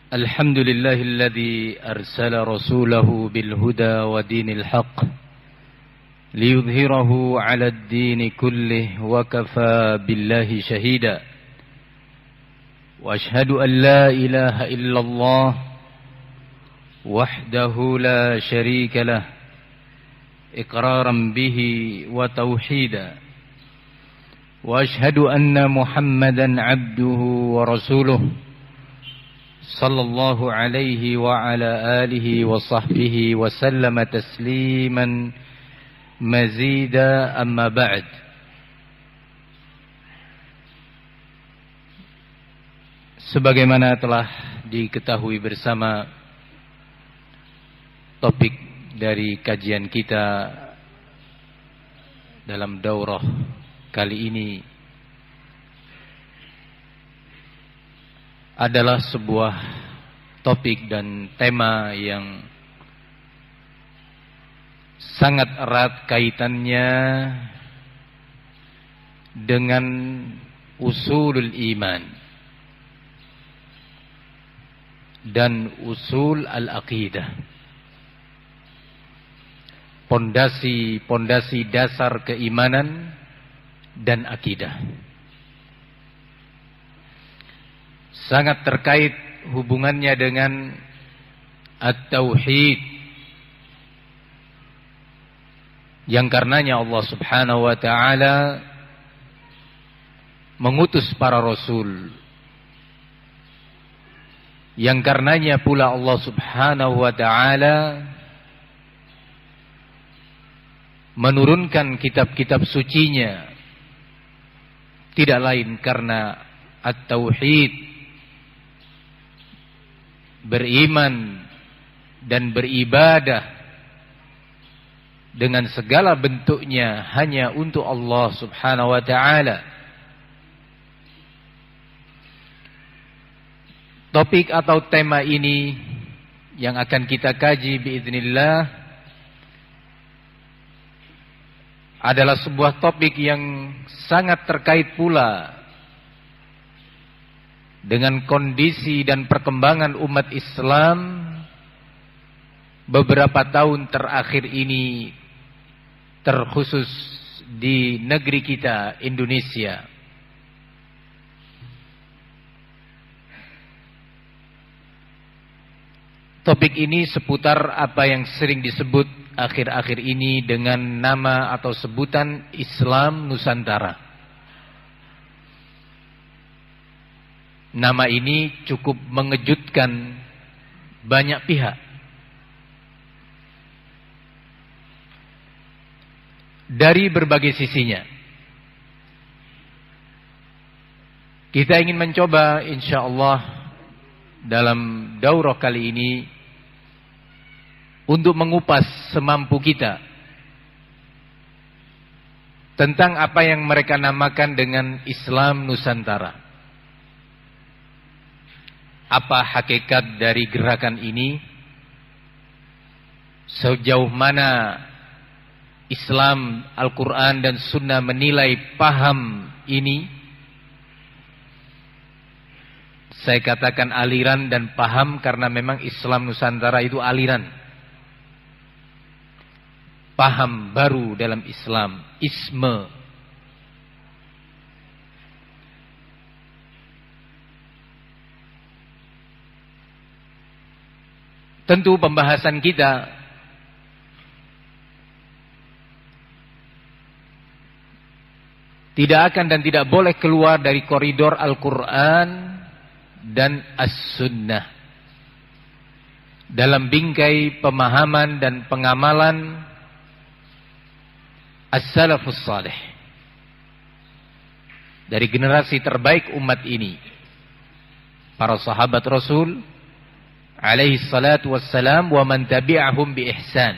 الحمد لله الذي أرسل رسوله بالهدى ودين الحق ليظهره على الدين كله وكفى بالله شهيدا وأشهد أن لا إله إلا الله وحده لا شريك له إقرارا به وتوحيدا وأشهد أن محمدا عبده ورسوله صلى الله عليه وعلى آله وصحبه وسلم تسليما مزيدا أما بعد. Sebagaimana telah diketahui bersama, topik dari kajian kita dalam daurah kali ini adalah sebuah topik dan tema yang sangat erat kaitannya dengan usulul iman dan usul al-aqidah, pondasi dasar keimanan dan akidah. Sangat terkait hubungannya dengan at-tauhid, yang karenanya Allah Subhanahu wa taala mengutus para rasul, yang karenanya pula Allah Subhanahu wa taala menurunkan kitab-kitab sucinya, tidak lain karena at-tauhid, beriman dan beribadah dengan segala bentuknya hanya untuk Allah Subhanahu wa taala. Topik atau tema ini yang akan kita kaji biiznillah adalah sebuah topik yang sangat terkait pula dengan kondisi dan perkembangan umat Islam beberapa tahun terakhir ini, terkhusus di negeri kita Indonesia. Topik ini seputar apa yang sering disebut akhir-akhir ini dengan nama atau sebutan Islam Nusantara. Nama ini cukup mengejutkan banyak pihak. Dari berbagai sisinya. Kita ingin mencoba insyaallah dalam daurah kali ini untuk mengupas semampu kita tentang apa yang mereka namakan dengan Islam Nusantara. Apa hakikat dari gerakan ini? Sejauh mana Islam, Al-Quran dan Sunnah menilai paham ini? Saya katakan aliran dan paham karena memang Islam Nusantara itu aliran, paham baru dalam Islam, isme. Tentu pembahasan kita tidak akan dan tidak boleh keluar dari koridor Al-Quran dan As-Sunnah dalam bingkai pemahaman dan pengamalan As-Salafus Salih, dari generasi terbaik umat ini, para sahabat Rasul alaihi salatu wassalam wa man tabi'ahum bi ihsan,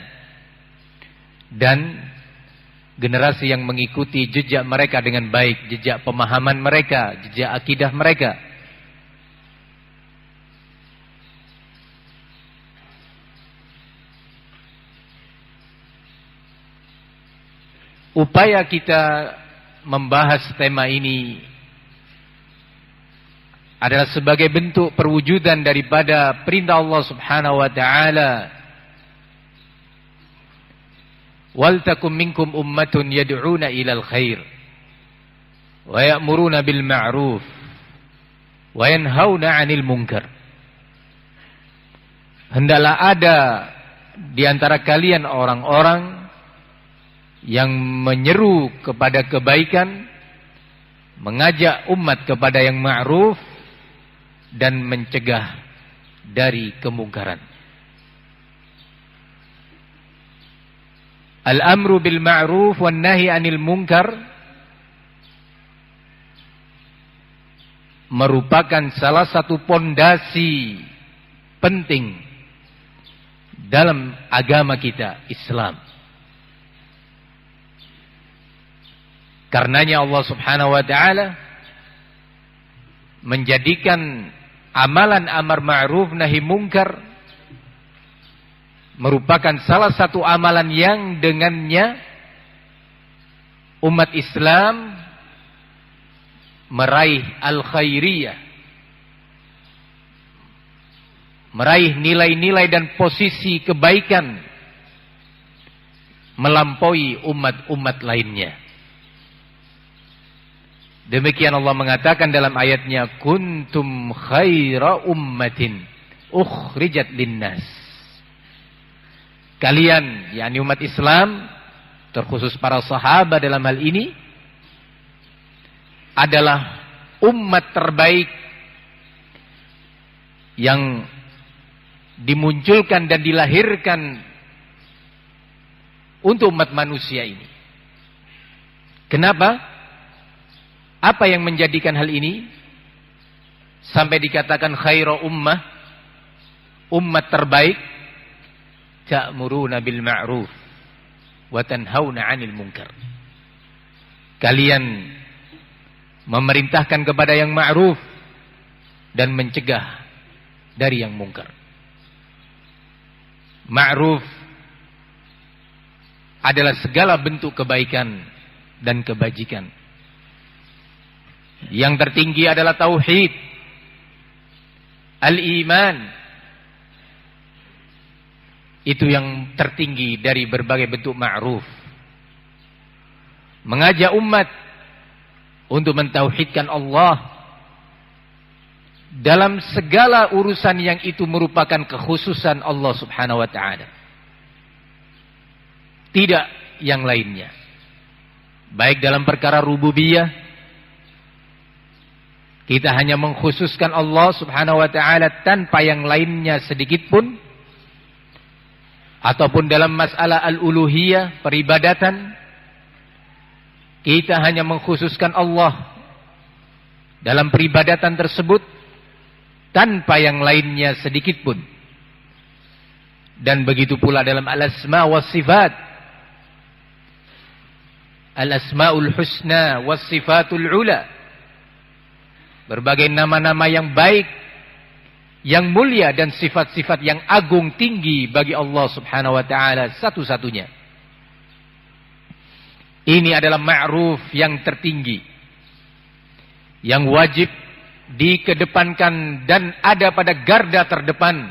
dan generasi yang mengikuti jejak mereka dengan baik, jejak pemahaman mereka, jejak akidah mereka. Upaya kita membahas tema ini adalah sebagai bentuk perwujudan daripada perintah Allah Subhanahu wa taala. Wal takum minkum ummatun yad'una ilal khair wa ya'muruna bil ma'ruf wa yanhauna 'anil munkar. Hendaklah ada di antara kalian orang-orang yang menyeru kepada kebaikan, mengajak umat kepada yang ma'ruf, dan mencegah dari kemungkaran. Al-amru bil ma'ruf wan nahi 'anil munkar merupakan salah satu pondasi penting dalam agama kita, Islam. Karenanya Allah Subhanahu wa taala menjadikan amalan amar ma'ruf nahi munkar merupakan salah satu amalan yang dengannya umat Islam meraih al-khairiyah, meraih nilai-nilai dan posisi kebaikan melampaui umat-umat lainnya. Demikian Allah mengatakan dalam ayatnya, kuntum khaira ummatin ukhrijat linnas. Kalian, yakni umat Islam, terkhusus para sahabat dalam hal ini, adalah umat terbaik yang dimunculkan dan dilahirkan untuk umat manusia ini. Kenapa? Apa yang menjadikan hal ini sampai dikatakan khairu ummah, umat terbaik? Ta'muruna bil ma'ruf wa tanhauna 'anil munkar. Kalian memerintahkan kepada yang ma'ruf dan mencegah dari yang munkar. Ma'ruf adalah segala bentuk kebaikan dan kebajikan. Yang tertinggi adalah tauhid, al-iman. Itu yang tertinggi dari berbagai bentuk ma'ruf. Mengajak umat untuk mentauhidkan Allah dalam segala urusan yang itu merupakan kekhususan Allah Subhanahu wa taala. Tidak yang lainnya. Baik dalam perkara rububiyah, kita hanya mengkhususkan Allah Subhanahu wa taala tanpa yang lainnya sedikit pun. Ataupun dalam masalah al-uluhiyah, peribadatan, kita hanya mengkhususkan Allah dalam peribadatan tersebut tanpa yang lainnya sedikit pun. Dan begitu pula dalam al-asma was sifat. Al-asmaul husna was sifatul ula. Berbagai nama-nama yang baik, yang mulia, dan sifat-sifat yang agung tinggi bagi Allah Subhanahu wa taala satu-satunya. Ini adalah ma'ruf yang tertinggi, yang wajib dikedepankan dan ada pada garda terdepan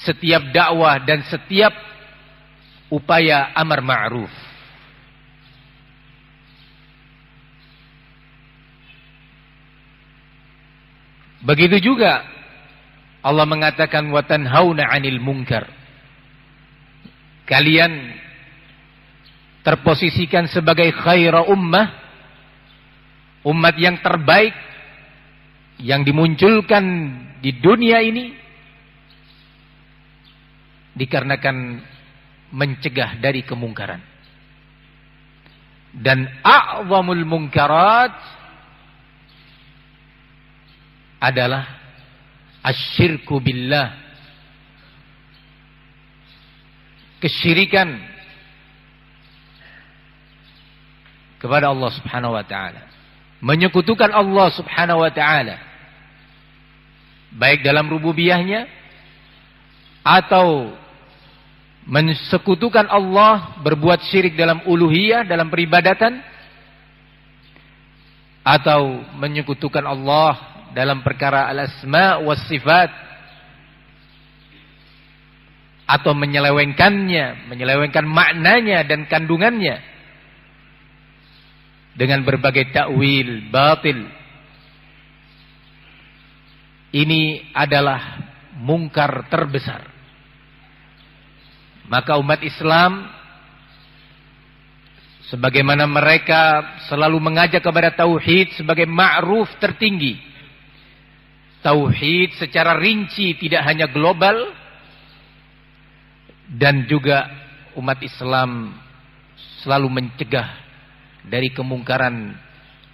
setiap dakwah dan setiap upaya amar ma'ruf. Begitu juga Allah mengatakan wa tanhauna 'anil munkar. Kalian terposisikan sebagai khaira ummah, umat yang terbaik yang dimunculkan di dunia ini dikarenakan mencegah dari kemungkaran. Dan a'zamul munkarat adalah asyirku billah, kesyirikan kepada Allah Subhanahu wa taala, menyekutukan Allah Subhanahu wa taala baik dalam rububiyahnya atau mensekutukan Allah, berbuat syirik dalam uluhiyah, dalam peribadatan, atau menyekutukan Allah dalam perkara al-asma was sifat, atau menyelewengkan maknanya dan kandungannya dengan berbagai takwil batil, ini adalah mungkar terbesar. Maka umat Islam, sebagaimana mereka selalu mengajak kepada tauhid sebagai ma'ruf tertinggi, tauhid secara rinci, tidak hanya global, dan juga umat Islam selalu mencegah dari kemungkaran,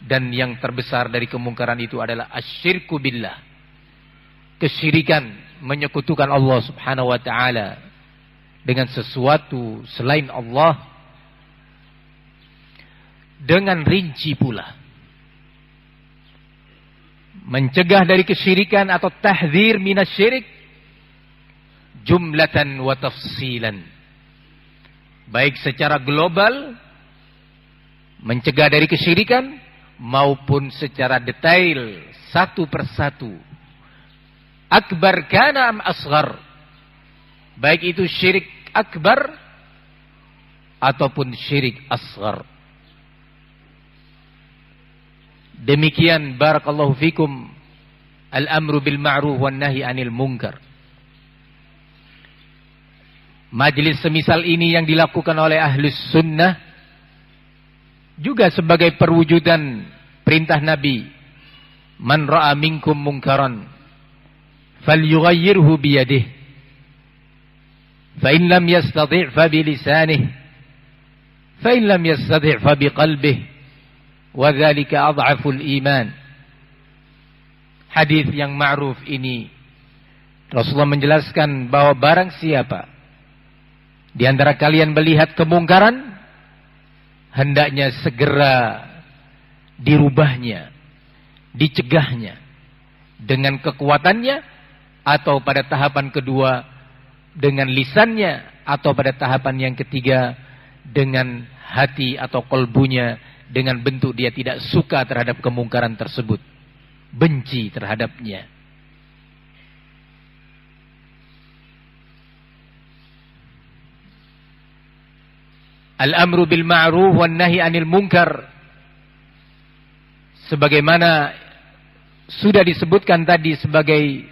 dan yang terbesar dari kemungkaran itu adalah asyirku billah, kesyirikan, menyekutukan Allah Subhanahu wa taala dengan sesuatu selain Allah, dengan rinci pula. Mencegah dari kesyirikan atau tahdzir minasyirik jumlatan wa tafsilan. Baik secara global mencegah dari kesyirikan, maupun secara detail satu persatu. Akbar kana am asghar, baik itu syirik akbar ataupun syirik asghar. Demikian barakallahu fikum al-amru bil ma'ruf wan nahi 'anil munkar. Majelis semisal ini yang dilakukan oleh ahlus sunnah juga sebagai perwujudan perintah Nabi, man ra'a minkum munkaran falyughayyirhu biyadihi, fa in lam yastati' fa bilisanihi, fa in lam yastati' fa biqalbihi, wa dzalika adhaful iman. Hadis yang ma'ruf ini Rasulullah menjelaskan bahwa barang siapa di antara kalian melihat kemungkaran, hendaknya segera dirubahnya, dicegahnya dengan kekuatannya, atau pada tahapan kedua dengan lisannya, atau pada tahapan yang ketiga dengan hati atau kolbunya, dengan bentuk dia tidak suka terhadap kemungkaran tersebut, benci terhadapnya. Al-amru bil ma'ruf wan nahi 'anil munkar, sebagaimana sudah disebutkan tadi, sebagai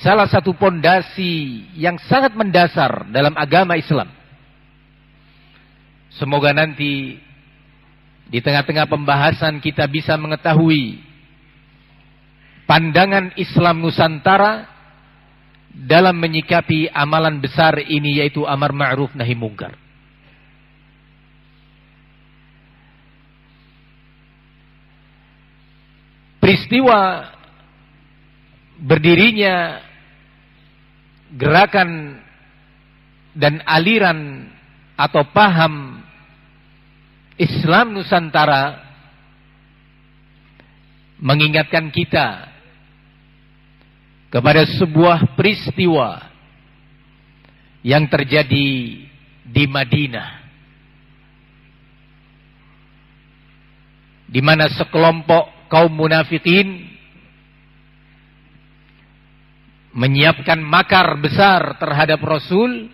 salah satu pondasi yang sangat mendasar dalam agama Islam. Semoga nanti di tengah-tengah pembahasan kita bisa mengetahui pandangan Islam Nusantara dalam menyikapi amalan besar ini, yaitu amar ma'ruf nahi munkar. Peristiwa berdirinya gerakan dan aliran atau paham Islam Nusantara mengingatkan kita kepada sebuah peristiwa yang terjadi di Madinah, di mana sekelompok kaum munafikin menyiapkan makar besar terhadap Rasul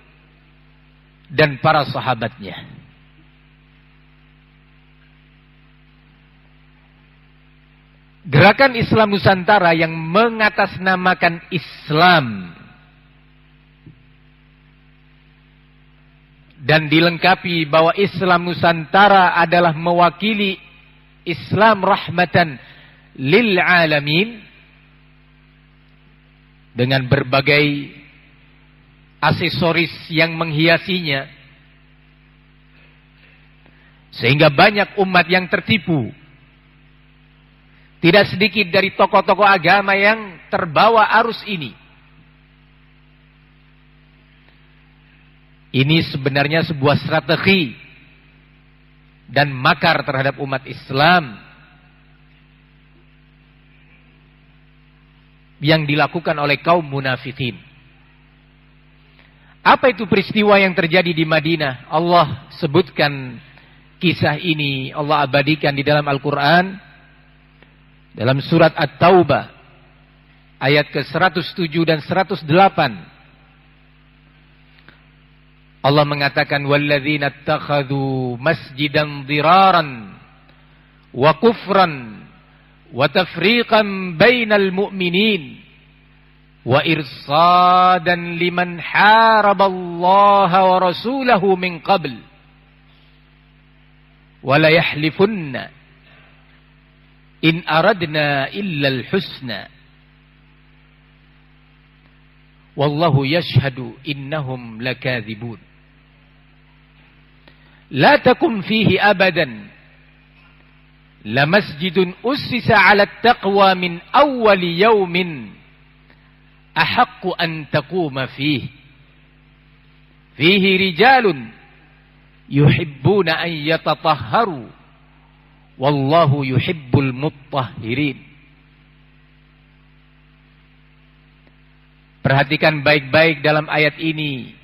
dan para sahabatnya. Gerakan Islam Nusantara yang mengatasnamakan Islam dan dilengkapi bahwa Islam Nusantara adalah mewakili Islam rahmatan lil alamin, dengan berbagai aksesoris yang menghiasinya, sehingga banyak umat yang tertipu. Tidak sedikit dari tokoh-tokoh agama yang terbawa arus ini. Ini sebenarnya sebuah strategi dan makar terhadap umat Islam yang dilakukan oleh kaum munafikin. Apa itu peristiwa yang terjadi di Madinah? Allah sebutkan kisah ini, Allah abadikan di dalam Al-Quran, dalam surat At-Taubah ayat ke-107 dan 108. Allah mengatakan walladzina ittakhadhu masjidan dhiraran wa kufran wa tafriqan bainal mu'minin wa irsadan liman haraballaha wa rasulahu min qabl wa la yahlifunna in aradna illa al-husna wallahu yashhadu innahum lakadzibun. La takum fihi abadan la masjidun ussisa 'ala at-taqwa min awwali yawmin ahaqqu an taquma fihi rijalun yuhibbuna an yatatahharu wallahu yuhibbul mutahhirin. Perhatikan baik-baik dalam ayat ini.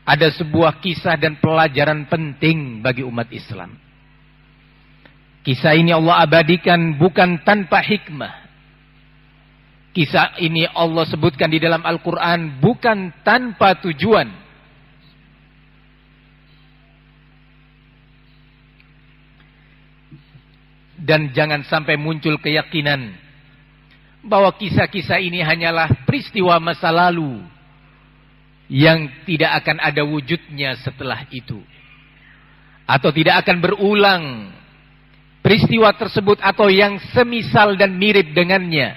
Ada sebuah kisah dan pelajaran penting bagi umat Islam. Kisah ini Allah abadikan bukan tanpa hikmah. Kisah ini Allah sebutkan di dalam Al-Quran bukan tanpa tujuan. Dan jangan sampai muncul keyakinan bahwa kisah-kisah ini hanyalah peristiwa masa lalu yang tidak akan ada wujudnya setelah itu, atau tidak akan berulang peristiwa tersebut atau yang semisal dan mirip dengannya.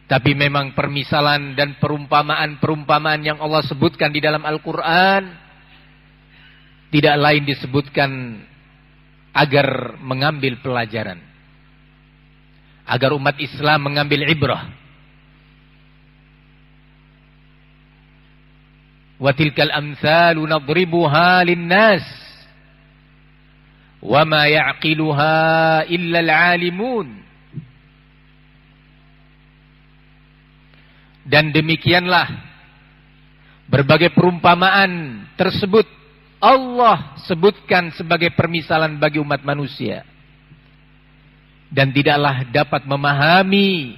Tapi memang permisalan dan perumpamaan-perumpamaan yang Allah sebutkan di dalam Al-Quran tidak lain disebutkan agar mengambil pelajaran, agar umat Islam mengambil ibrah. Wa tilkal amsalu nadribuha linnas wa ma ya'qiluha illa al-alimun. Dan demikianlah berbagai perumpamaan tersebut Allah sebutkan sebagai permisalan bagi umat manusia. Dan tidaklah dapat memahami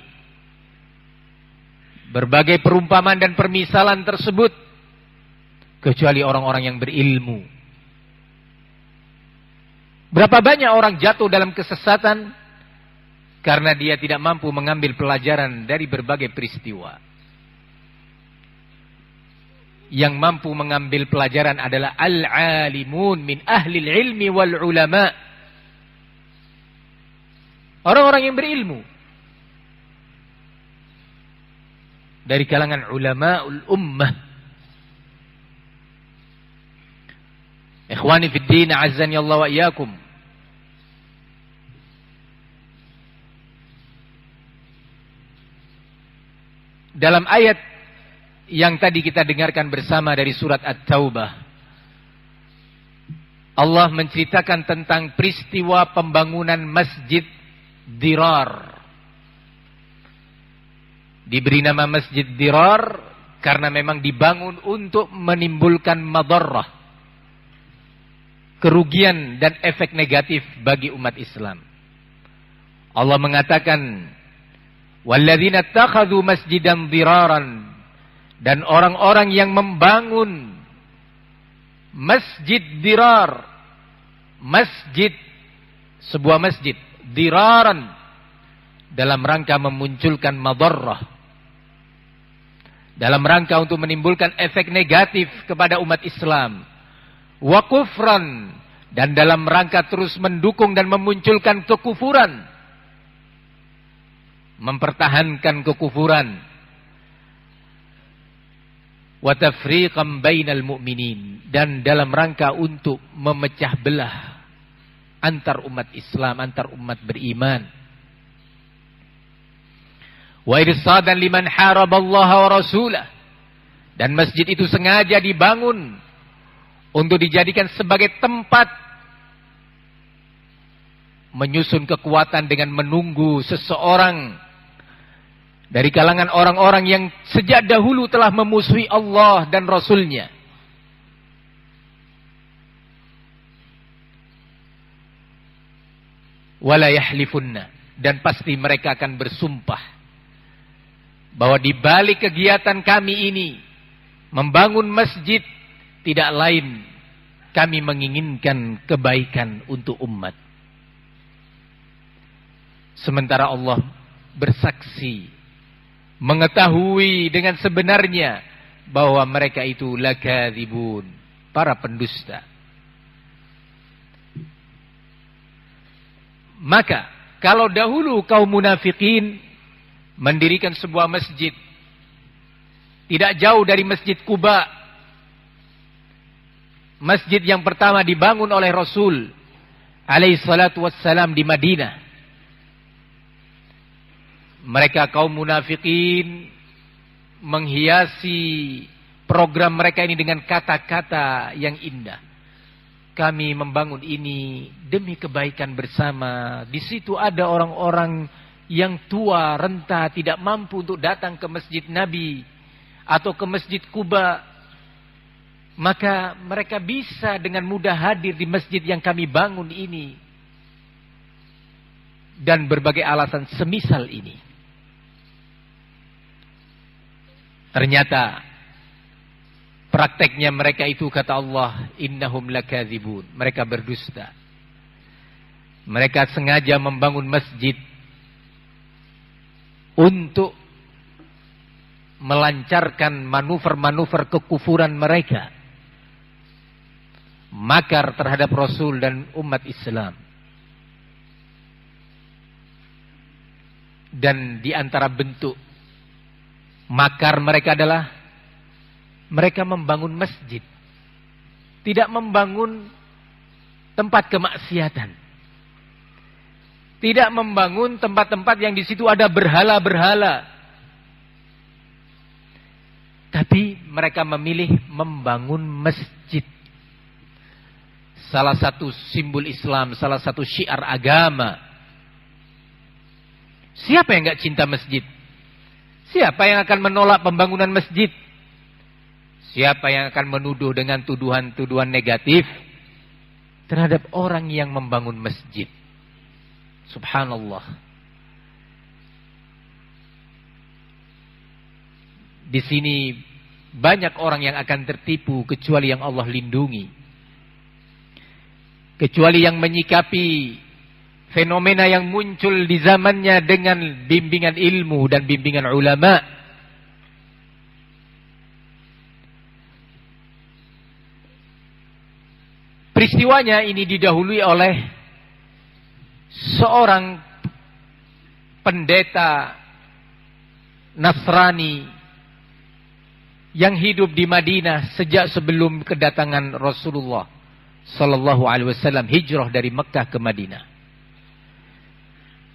berbagai perumpamaan dan permisalan tersebut kecuali orang-orang yang berilmu. Berapa banyak orang jatuh dalam kesesatan karena dia tidak mampu mengambil pelajaran dari berbagai peristiwa. Yang mampu mengambil pelajaran adalah al-alimun min ahli ilmi wal ulama. Orang-orang yang berilmu dari kalangan ulama'ul ummah. Ikhwani fid din, azzani Allah wa iyyakum. Dalam ayat yang tadi kita dengarkan bersama dari surat At-Taubah, Allah menceritakan tentang peristiwa pembangunan Masjid Dirar. Diberi nama Masjid Dirar karena memang dibangun untuk menimbulkan madarrah, kerugian dan efek negatif bagi umat Islam. Allah mengatakan, walladzina ittakhadhu masjidan diraran, dan orang-orang yang membangun Masjid Dirar, masjid, sebuah masjid, diraran, dalam rangka memunculkan madarrah, dalam rangka untuk menimbulkan efek negatif kepada umat Islam, wa kufran, dan dalam rangka terus mendukung dan memunculkan kekufuran, mempertahankan kekufuran, wa tafriqan bainal mu'minin, dan dalam rangka untuk memecah belah antar umat Islam, antar umat beriman. Wa irsadan liman haraballaha wa rasulah, dan masjid itu sengaja dibangun untuk dijadikan sebagai tempat menyusun kekuatan dengan menunggu seseorang dari kalangan orang-orang yang sejak dahulu telah memusuhi Allah dan Rasulnya. wala yahlifunna, dan pasti mereka akan bersumpah bahwa di balik kegiatan kami ini membangun masjid tidak lain kami menginginkan kebaikan untuk umat. Sementara Allah bersaksi, mengetahui dengan sebenarnya bahwa mereka itu lakadzibun, para pendusta. Maka kalau dahulu kaum munafikin mendirikan sebuah masjid tidak jauh dari Masjid Quba, masjid yang pertama dibangun oleh Rasul alaihi salatu wassalam di Madinah. Mereka kaum munafikin menghiasi program mereka ini dengan kata-kata yang indah. Kami membangun ini demi kebaikan bersama. Di situ ada orang-orang yang tua, renta, tidak mampu untuk datang ke Masjid Nabi atau ke Masjid Quba. Maka mereka bisa dengan mudah hadir di masjid yang kami bangun ini. Dan berbagai alasan semisal ini. Ternyata prakteknya mereka itu, kata Allah, innahum lakadzibun, mereka berdusta. Mereka sengaja membangun masjid untuk melancarkan manuver-manuver kekufuran mereka, makar terhadap Rasul dan umat Islam. Dan di antara bentuk makar mereka adalah mereka membangun masjid, tidak membangun tempat kemaksiatan, tidak membangun tempat-tempat yang di situ ada berhala-berhala, tapi mereka memilih membangun masjid, salah satu simbol Islam, salah satu syiar agama. Siapa yang enggak cinta masjid? Siapa yang akan menolak pembangunan masjid? Siapa yang akan menuduh dengan tuduhan-tuduhan negatif terhadap orang yang membangun masjid? Subhanallah. Di sini banyak orang yang akan tertipu kecuali yang Allah lindungi. Kecuali yang menyikapi fenomena yang muncul di zamannya dengan bimbingan ilmu dan bimbingan ulama. Peristiwanya ini didahului oleh seorang pendeta Nasrani yang hidup di Madinah sejak sebelum kedatangan Rasulullah sallallahu alaihi wasallam hijrah dari Mekah ke Madinah.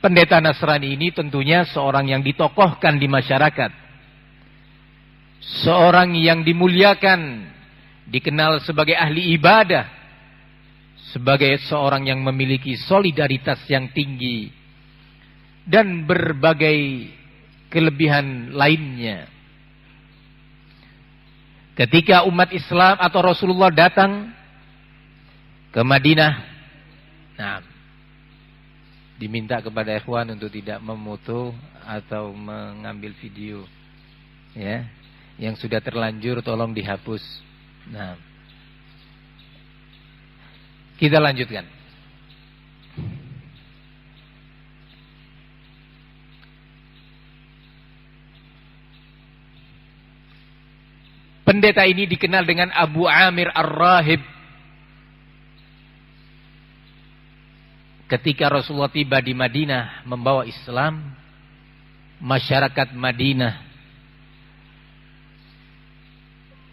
Pendeta Nasrani ini tentunya seorang yang ditokohkan di masyarakat. Seorang yang dimuliakan, dikenal sebagai ahli ibadah, sebagai seorang yang memiliki solidaritas yang tinggi, dan berbagai kelebihan lainnya. Ketika umat Islam atau Rasulullah datang ke Madinah, diminta kepada ikhwan untuk tidak memoto atau mengambil video, ya, yang sudah terlanjur tolong dihapus. Nah, kita lanjutkan. Pendeta ini dikenal dengan Abu Amir Ar-Rahib. Ketika Rasulullah tiba di Madinah membawa Islam, masyarakat Madinah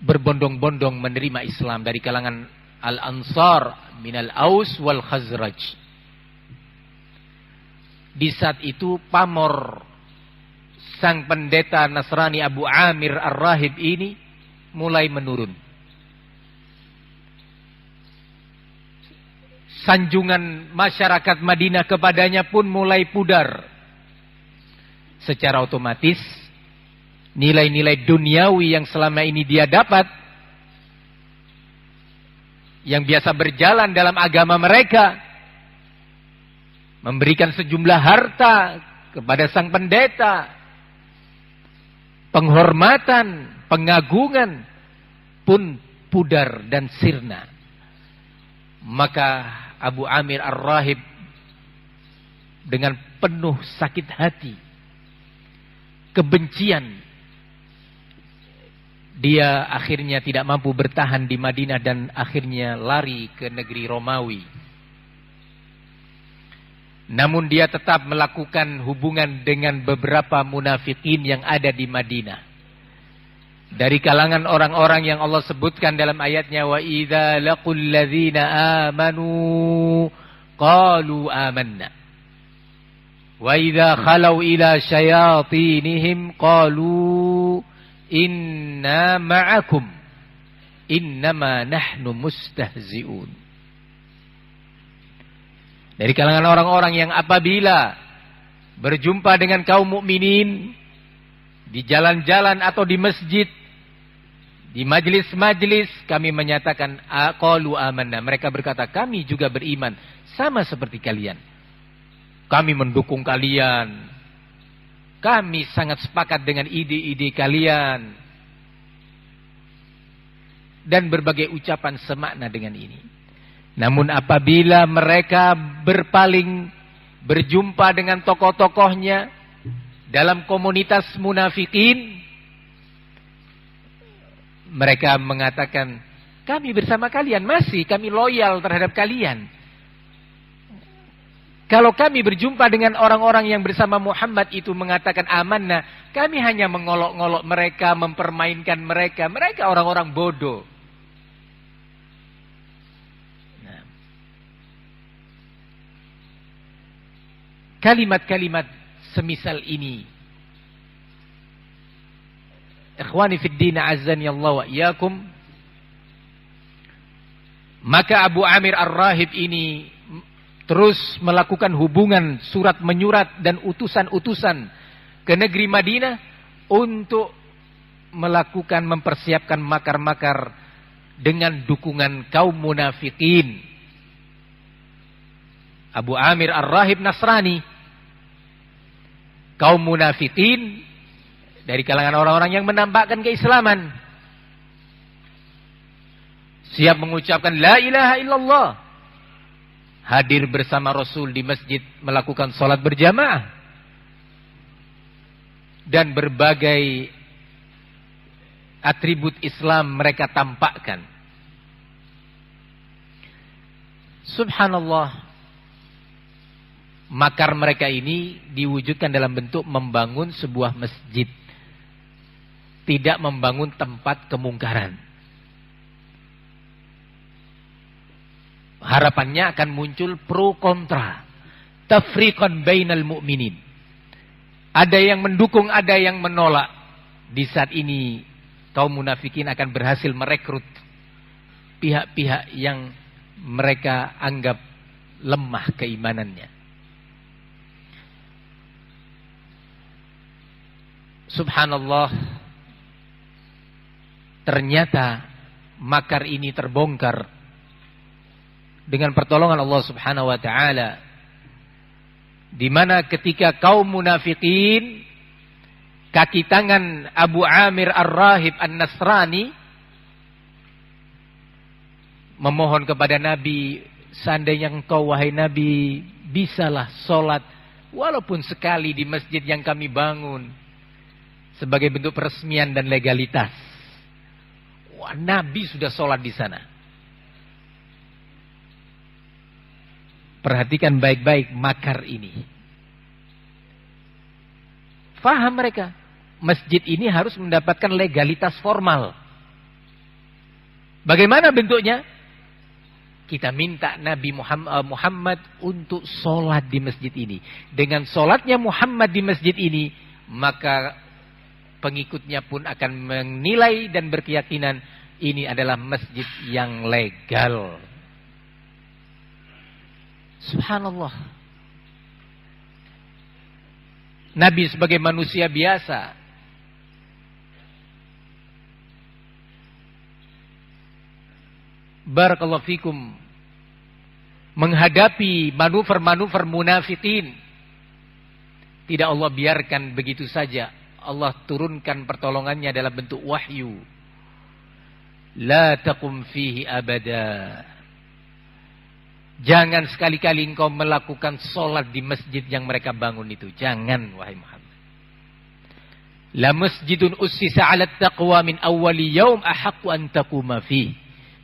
berbondong-bondong menerima Islam dari kalangan Al-Ansar minal Aus wal Khazraj. Di saat itu pamor sang pendeta Nasrani Abu Amir Ar-Rahib ini mulai menurun. Sanjungan masyarakat Madinah kepadanya pun mulai pudar. Secara otomatis, nilai-nilai duniawi yang selama ini dia dapat, yang biasa berjalan dalam agama mereka, memberikan sejumlah harta kepada sang pendeta, penghormatan, pengagungan pun pudar dan sirna. Maka Abu Amir Ar-Rahib dengan penuh sakit hati, kebencian, dia akhirnya tidak mampu bertahan di Madinah dan akhirnya lari ke negeri Romawi. Namun dia tetap melakukan hubungan dengan beberapa munafikin yang ada di Madinah. Dari kalangan orang-orang yang Allah sebutkan dalam ayatnya, wa idza laqul ladzina amanu qalu amanna wa idza khalau ila syayatinihim qalu inna ma'akum innama nahnu mustahzi'un. Dari kalangan orang-orang yang apabila berjumpa dengan kaum mukminin di jalan-jalan atau di masjid, di majelis-majelis, kami menyatakan qalu amanna. Mereka berkata, kami juga beriman sama seperti kalian. Kami mendukung kalian. Kami sangat sepakat dengan ide-ide kalian. Dan berbagai ucapan semakna dengan ini. Namun apabila mereka berpaling, berjumpa dengan tokoh-tokohnya dalam komunitas munafikin, mereka mengatakan, kami bersama kalian, masih kami loyal terhadap kalian. Kalau kami berjumpa dengan orang-orang yang bersama Muhammad itu mengatakan amanah, kami hanya mengolok-ngolok mereka, mempermainkan mereka. Mereka orang-orang bodoh. Kalimat-kalimat semisal ini, ikhwani fid din azzani Allah wa iyyakum, maka Abu Amir Ar-Rahib ini terus melakukan hubungan surat menyurat dan utusan-utusan ke negeri Madinah untuk melakukan mempersiapkan makar-makar dengan dukungan kaum munafikin. Abu Amir Ar-Rahib Nasrani, kaum munafikin dari kalangan orang-orang yang menampakkan keislaman, siap mengucapkan la ilaha illallah, hadir bersama Rasul di masjid melakukan sholat berjamaah, dan berbagai atribut Islam mereka tampakkan. Subhanallah, makar mereka ini diwujudkan dalam bentuk membangun sebuah masjid, tidak membangun tempat kemungkaran. Harapannya akan muncul pro kontra, tafriqan bainal mu'minin. Ada yang mendukung, ada yang menolak. Di saat ini kaum munafikin akan berhasil merekrut pihak-pihak yang mereka anggap lemah keimanannya. Subhanallah, ternyata makar ini terbongkar dengan pertolongan Allah Subhanahu wa taala, di mana ketika kaum munafikin, kaki tangan Abu Amir Ar-Rahib An-Nasrani memohon kepada Nabi, seandainya engkau wahai Nabi bisalah sholat walaupun sekali di masjid yang kami bangun sebagai bentuk peresmian dan legalitas. Wah, Nabi sudah sholat di sana. Perhatikan baik-baik makar ini. Faham mereka, masjid ini harus mendapatkan legalitas formal. Bagaimana bentuknya? Kita minta Nabi Muhammad untuk sholat di masjid ini. Dengan sholatnya Muhammad di masjid ini, maka pengikutnya pun akan menilai dan berkeyakinan ini adalah masjid yang legal. Subhanallah. Nabi sebagai manusia biasa, barakallahu fikum, menghadapi manuver-manuver munafikin. Tidak Allah biarkan begitu saja. Allah turunkan pertolongannya dalam bentuk wahyu. La taqum fihi abada. Jangan sekali-kali engkau melakukan sholat di masjid yang mereka bangun itu. Jangan, wahai Muhammad. La masjidun ussisa 'ala taqwa min awwali yaum ahaqqu an taquma fi.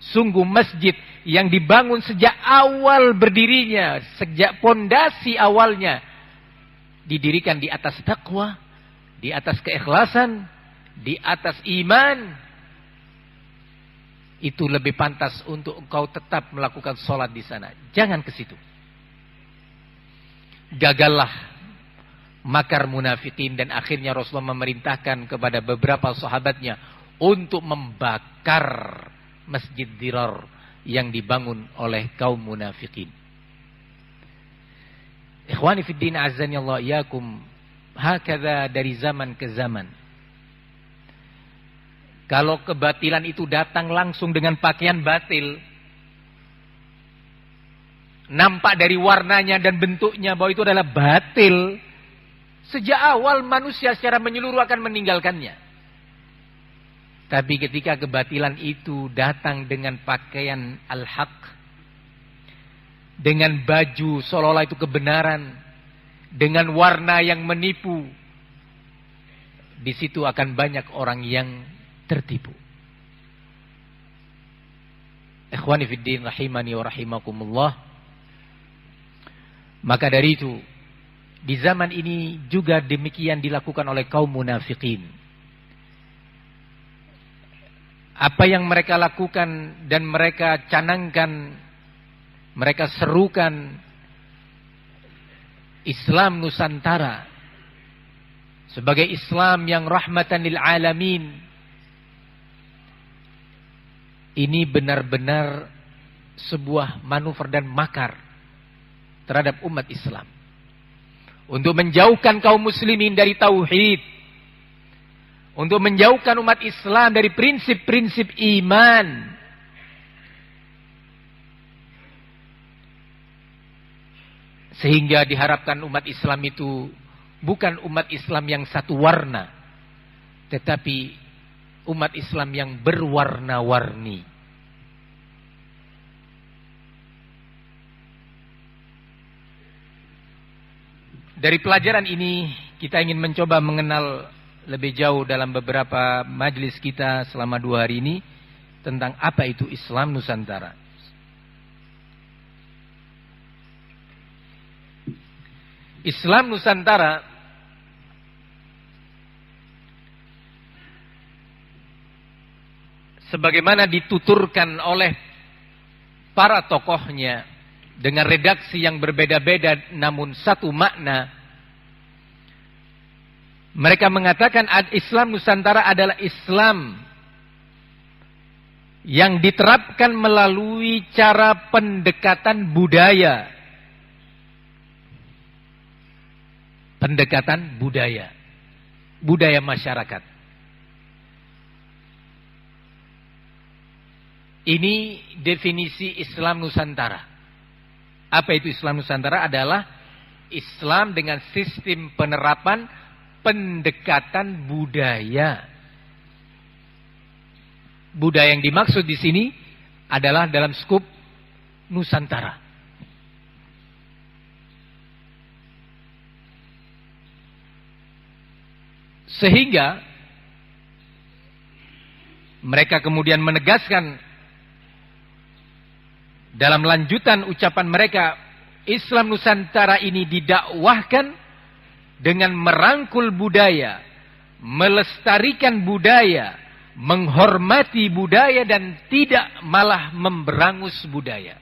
Sungguh masjid yang dibangun sejak awal berdirinya, sejak pondasi awalnya didirikan di atas taqwa, di atas keikhlasan, di atas iman. Itu lebih pantas untuk engkau tetap melakukan sholat di sana. Jangan ke situ. Gagallah makar munafikin dan akhirnya Rasulullah memerintahkan kepada beberapa sahabatnya untuk membakar Masjid Dirar yang dibangun oleh kaum munafikin. Ikhwani fid din azani Allah iyakum, hakadha dari zaman ke zaman. Kalau kebatilan itu datang langsung dengan pakaian batil, nampak dari warnanya dan bentuknya bahwa itu adalah batil, sejak awal manusia secara menyeluruh akan meninggalkannya. Tapi ketika kebatilan itu datang dengan pakaian al-haq, dengan baju seolah-olah itu kebenaran, dengan warna yang menipu, di situ akan banyak orang yang tertipu. Ikhwani fiddin rahimani wa rahimakumullah. Maka dari itu, di zaman ini juga demikian dilakukan oleh kaum munafikin. Apa yang mereka lakukan dan mereka canangkan, mereka serukan Islam Nusantara sebagai Islam yang rahmatan lil alamin. Ini benar-benar sebuah manuver dan makar terhadap umat Islam. Untuk menjauhkan kaum muslimin dari tauhid. Untuk menjauhkan umat Islam dari prinsip-prinsip iman. Sehingga diharapkan umat Islam itu bukan umat Islam yang satu warna, tetapi umat Islam yang berwarna-warni. Dari pelajaran ini kita ingin mencoba mengenal lebih jauh dalam beberapa majelis kita selama 2 hari ini tentang apa itu Islam Nusantara. Islam Nusantara sebagaimana dituturkan oleh para tokohnya dengan redaksi yang berbeda-beda namun satu makna. Mereka mengatakan Islam Nusantara adalah Islam yang diterapkan melalui cara pendekatan budaya. Pendekatan budaya. Budaya masyarakat. Ini definisi Islam Nusantara. Apa itu Islam Nusantara? Adalah Islam dengan sistem penerapan pendekatan budaya. Budaya yang dimaksud di sini adalah dalam skup Nusantara. Sehingga mereka kemudian menegaskan dalam lanjutan ucapan mereka, Islam Nusantara ini didakwahkan dengan merangkul budaya, melestarikan budaya, menghormati budaya dan tidak malah memberangus budaya.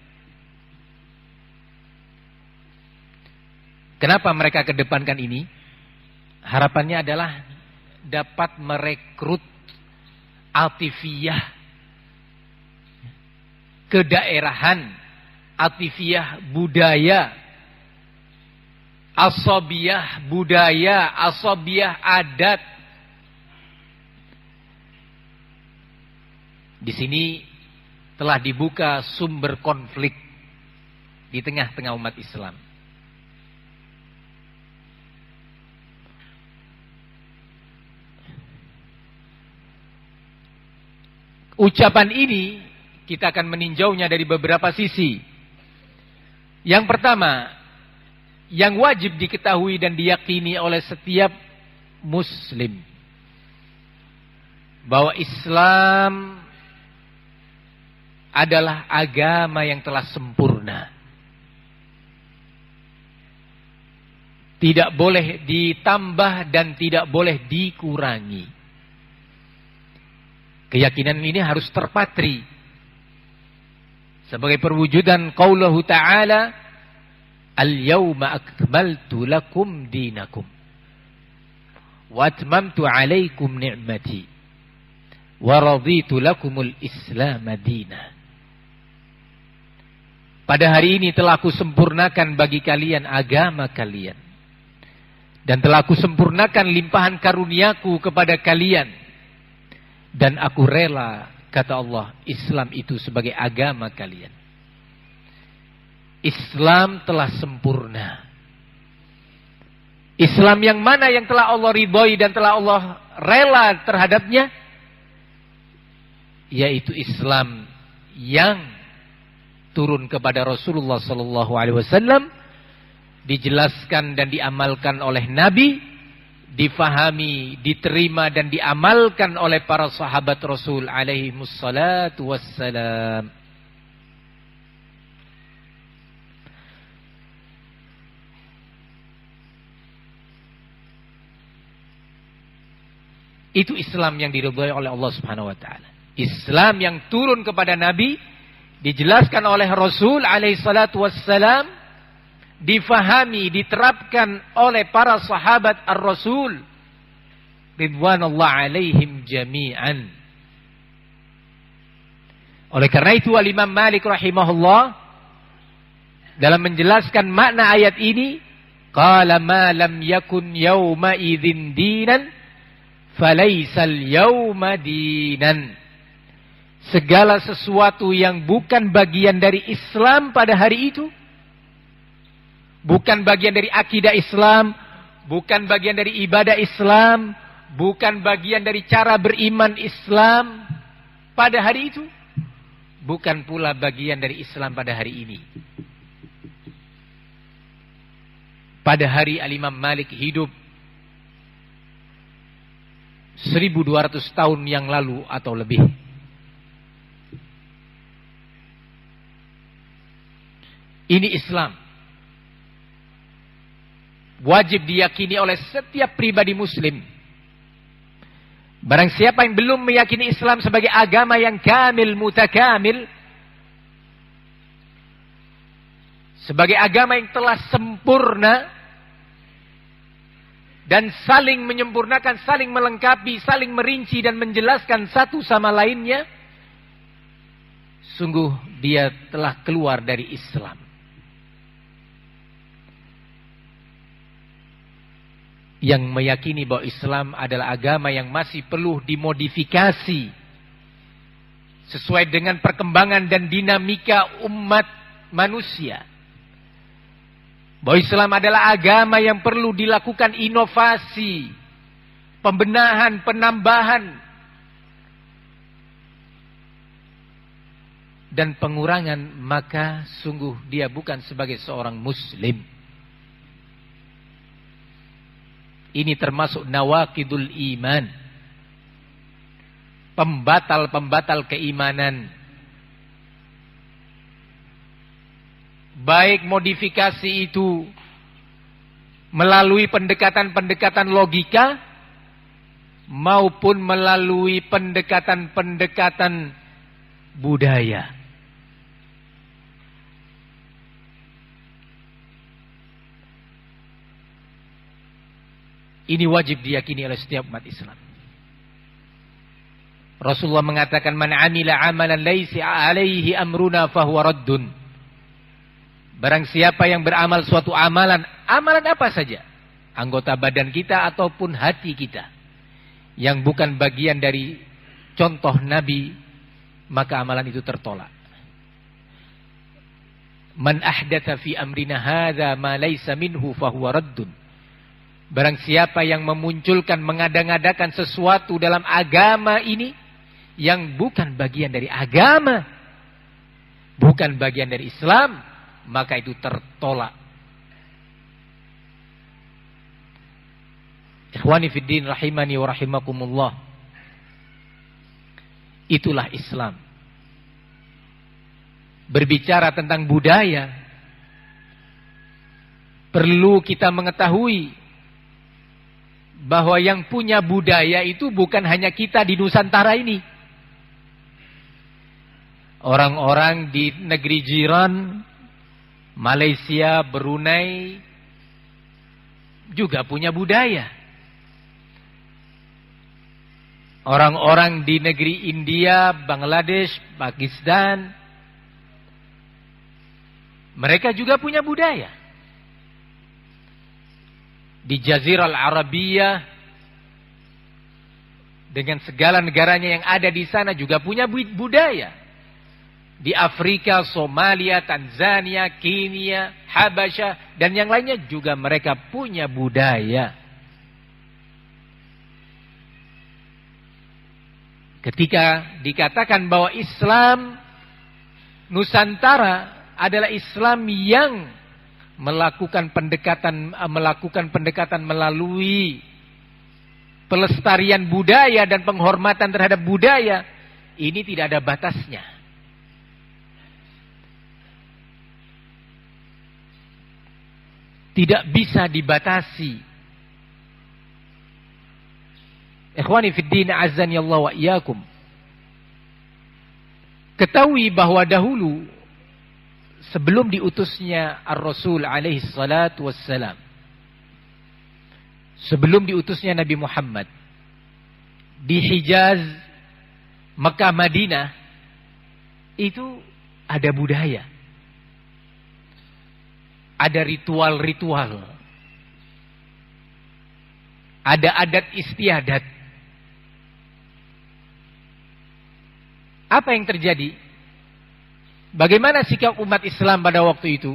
Kenapa mereka kedepankan ini? Harapannya adalah dapat merekrut atifiyah kedaerahan, atifiyah budaya, asobiyah budaya, asobiyah adat. Di sini telah dibuka sumber konflik di tengah-tengah umat Islam. Ucapan ini kita akan meninjaunya dari beberapa sisi. Yang pertama, yang wajib diketahui dan diyakini oleh setiap muslim, bahwa Islam adalah agama yang telah sempurna. Tidak boleh ditambah dan tidak boleh dikurangi. Keyakinan ini harus terpatri sebagai perwujudan qauluhu ta'ala, al-yawma akmaltu lakum dinakum wa atmamtu alaikum ni'mati wa raditu lakumul islam madina. Pada hari ini telah aku sempurnakan bagi kalian agama kalian, dan telah aku sempurnakan limpahan karuniaku kepada kalian, dan aku rela, kata Allah, Islam itu sebagai agama kalian. Islam telah sempurna. Islam yang mana yang telah Allah ridhoi dan telah Allah rela terhadapnya? Yaitu Islam yang turun kepada Rasulullah SAW, dijelaskan dan diamalkan oleh Nabi, difahami, diterima dan diamalkan oleh para sahabat Rasul alaihi wassalatu wassalam. Itu Islam yang diridhai oleh Allah Subhanahu wa taala. Islam yang turun kepada Nabi, dijelaskan oleh Rasul alaihi salatu wassalam, difahami, diterapkan oleh para sahabat ar-Rasul ridwanullah alaihim jami'an. Oleh karena itu Al-Imam Malik rahimahullah dalam menjelaskan makna ayat ini, qala ma lam yakun yawma idzin dinan falaisal yawma dinan. Segala sesuatu yang bukan bagian dari Islam pada hari itu, bukan bagian dari akidah Islam, bukan bagian dari ibadah Islam, bukan bagian dari cara beriman Islam pada hari itu, bukan pula bagian dari Islam pada hari ini. Pada hari Al-Imam Malik hidup 1200 tahun yang lalu atau lebih. Ini Islam. Wajib diyakini oleh setiap pribadi muslim. Barang siapa yang belum meyakini Islam sebagai agama yang kamil, mutakamil, sebagai agama yang telah sempurna dan saling menyempurnakan, saling melengkapi, saling merinci dan menjelaskan satu sama lainnya, sungguh dia telah keluar dari Islam. Yang meyakini bahwa Islam adalah agama yang masih perlu dimodifikasi sesuai dengan perkembangan dan dinamika umat manusia. Bahwa Islam adalah agama yang perlu dilakukan inovasi, pembenahan, penambahan, dan pengurangan, maka sungguh dia bukan sebagai seorang muslim. Ini termasuk nawaqidul iman, pembatal-pembatal keimanan. Baik modifikasi itu melalui pendekatan-pendekatan logika maupun melalui pendekatan-pendekatan budaya. Ini wajib diyakini oleh setiap umat Islam. Rasulullah mengatakan, man amila amalan laisa alaihi amruna fahuwa raddun. Barang siapa yang beramal suatu amalan, amalan apa saja, anggota badan kita ataupun hati kita, yang bukan bagian dari contoh Nabi, maka amalan itu tertolak. Man ahdatsa fi amrina hadza ma laysa minhu fahuwa raddun. Barang siapa yang memunculkan, mengada-ngadakan sesuatu dalam agama ini yang bukan bagian dari agama, bukan bagian dari Islam, maka itu tertolak. Ikhwani fiddin rahimani wa rahimakumullah. Itulah Islam. Berbicara tentang budaya, perlu kita mengetahui bahwa yang punya budaya itu bukan hanya kita di Nusantara ini. Orang-orang di negeri jiran, Malaysia, Brunei, juga punya budaya. Orang-orang di negeri India, Bangladesh, Pakistan, mereka juga punya budaya. Di Jazirah Al-Arabiyah, dengan segala negaranya yang ada di sana juga punya budaya. Di Afrika, Somalia, Tanzania, Kenya, Habasyah, dan yang lainnya juga mereka punya budaya. Ketika dikatakan bahwa Islam Nusantara adalah Islam yang melakukan pendekatan melalui pelestarian budaya dan penghormatan terhadap budaya, ini tidak ada batasnya. Tidak bisa dibatasi. Ikhwani fiddin azzani Allah wa iyyakum. Ketahui bahwa dahulu sebelum diutusnya Ar-Rasul alaihi salatu wassalam, sebelum diutusnya Nabi Muhammad, di Hijaz, Mekah, Madinah, itu ada budaya. Ada ritual-ritual. Ada adat istiadat. Apa yang terjadi? Bagaimana sikap umat Islam pada waktu itu?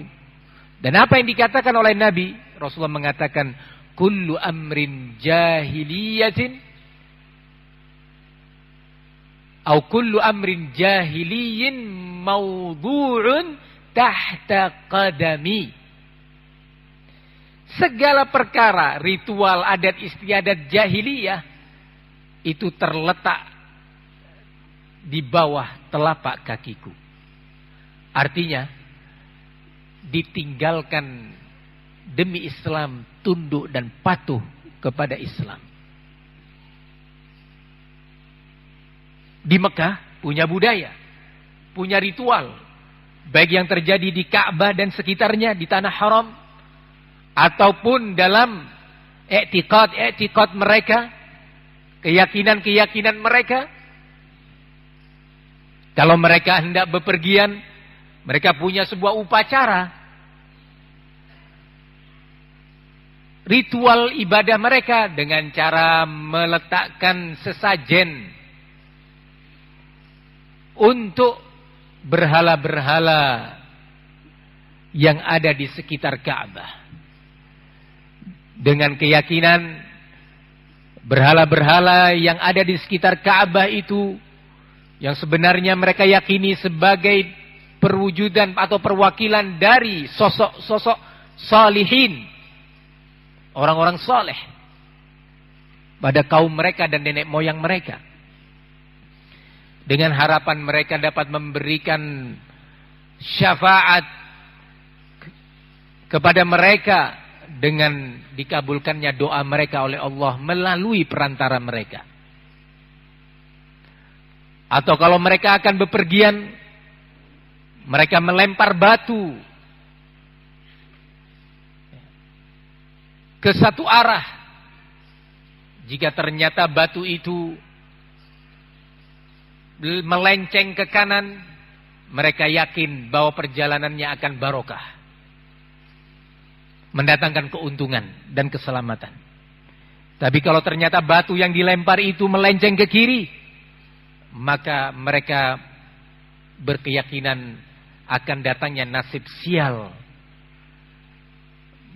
Dan apa yang dikatakan oleh Nabi? Rasulullah mengatakan, kullu amrin jahiliyatin atau kullu amrin jahiliyin mawdu'un tahta qadami. Segala perkara, ritual, adat istiadat jahiliyah itu terletak di bawah telapak kakiku. Artinya ditinggalkan demi Islam, tunduk dan patuh kepada Islam. Di Mekah punya budaya, punya ritual, baik yang terjadi di Ka'bah dan sekitarnya, di tanah haram, ataupun dalam i'tiqad mereka, keyakinan mereka. Kalau mereka hendak bepergian, mereka punya sebuah upacara, ritual ibadah mereka dengan cara meletakkan sesajen untuk berhala-berhala yang ada di sekitar Ka'bah. Dengan keyakinan berhala-berhala yang ada di sekitar Ka'bah itu, yang sebenarnya mereka yakini sebagai perwujudan atau perwakilan dari sosok-sosok salihin, orang-orang saleh pada kaum mereka dan nenek moyang mereka, dengan harapan mereka dapat memberikan syafaat kepada mereka dengan dikabulkannya doa mereka oleh Allah melalui perantara mereka. Atau kalau mereka akan bepergian, mereka melempar batu ke satu arah. Jika ternyata batu itu melenceng ke kanan, mereka yakin bahwa perjalanannya akan barokah, mendatangkan keuntungan dan keselamatan. Tapi kalau ternyata batu yang dilempar itu melenceng ke kiri, maka mereka berkeyakinan akan datangnya nasib sial,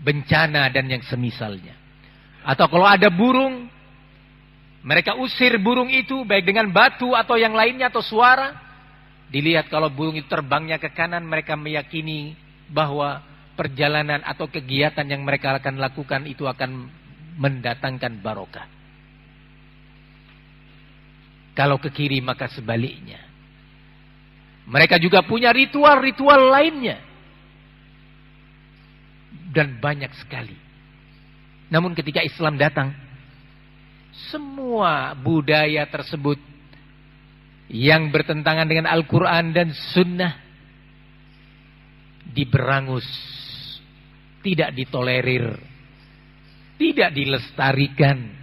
bencana dan yang semisalnya. Atau kalau ada burung, mereka usir burung itu baik dengan batu atau yang lainnya atau suara. Dilihat kalau burung itu terbangnya ke kanan, mereka meyakini bahwa perjalanan atau kegiatan yang mereka akan lakukan itu akan mendatangkan barokah. Kalau ke kiri maka sebaliknya. Mereka juga punya ritual-ritual lainnya. Dan banyak sekali. Namun ketika Islam datang, semua budaya tersebut yang bertentangan dengan Al-Quran dan Sunnah diberangus, tidak ditolerir, tidak dilestarikan.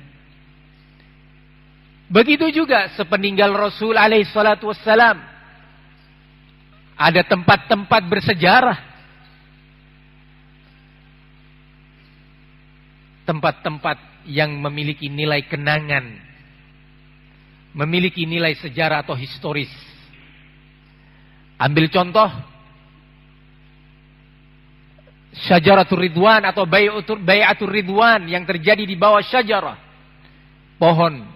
Begitu juga sepeninggal Rasul alaihissalatu wassalam, ada tempat-tempat bersejarah, tempat-tempat yang memiliki nilai kenangan, memiliki nilai sejarah atau historis. Ambil contoh Syajaratul Ridwan atau Bai'atul Ridwan yang terjadi di bawah syajarah, pohon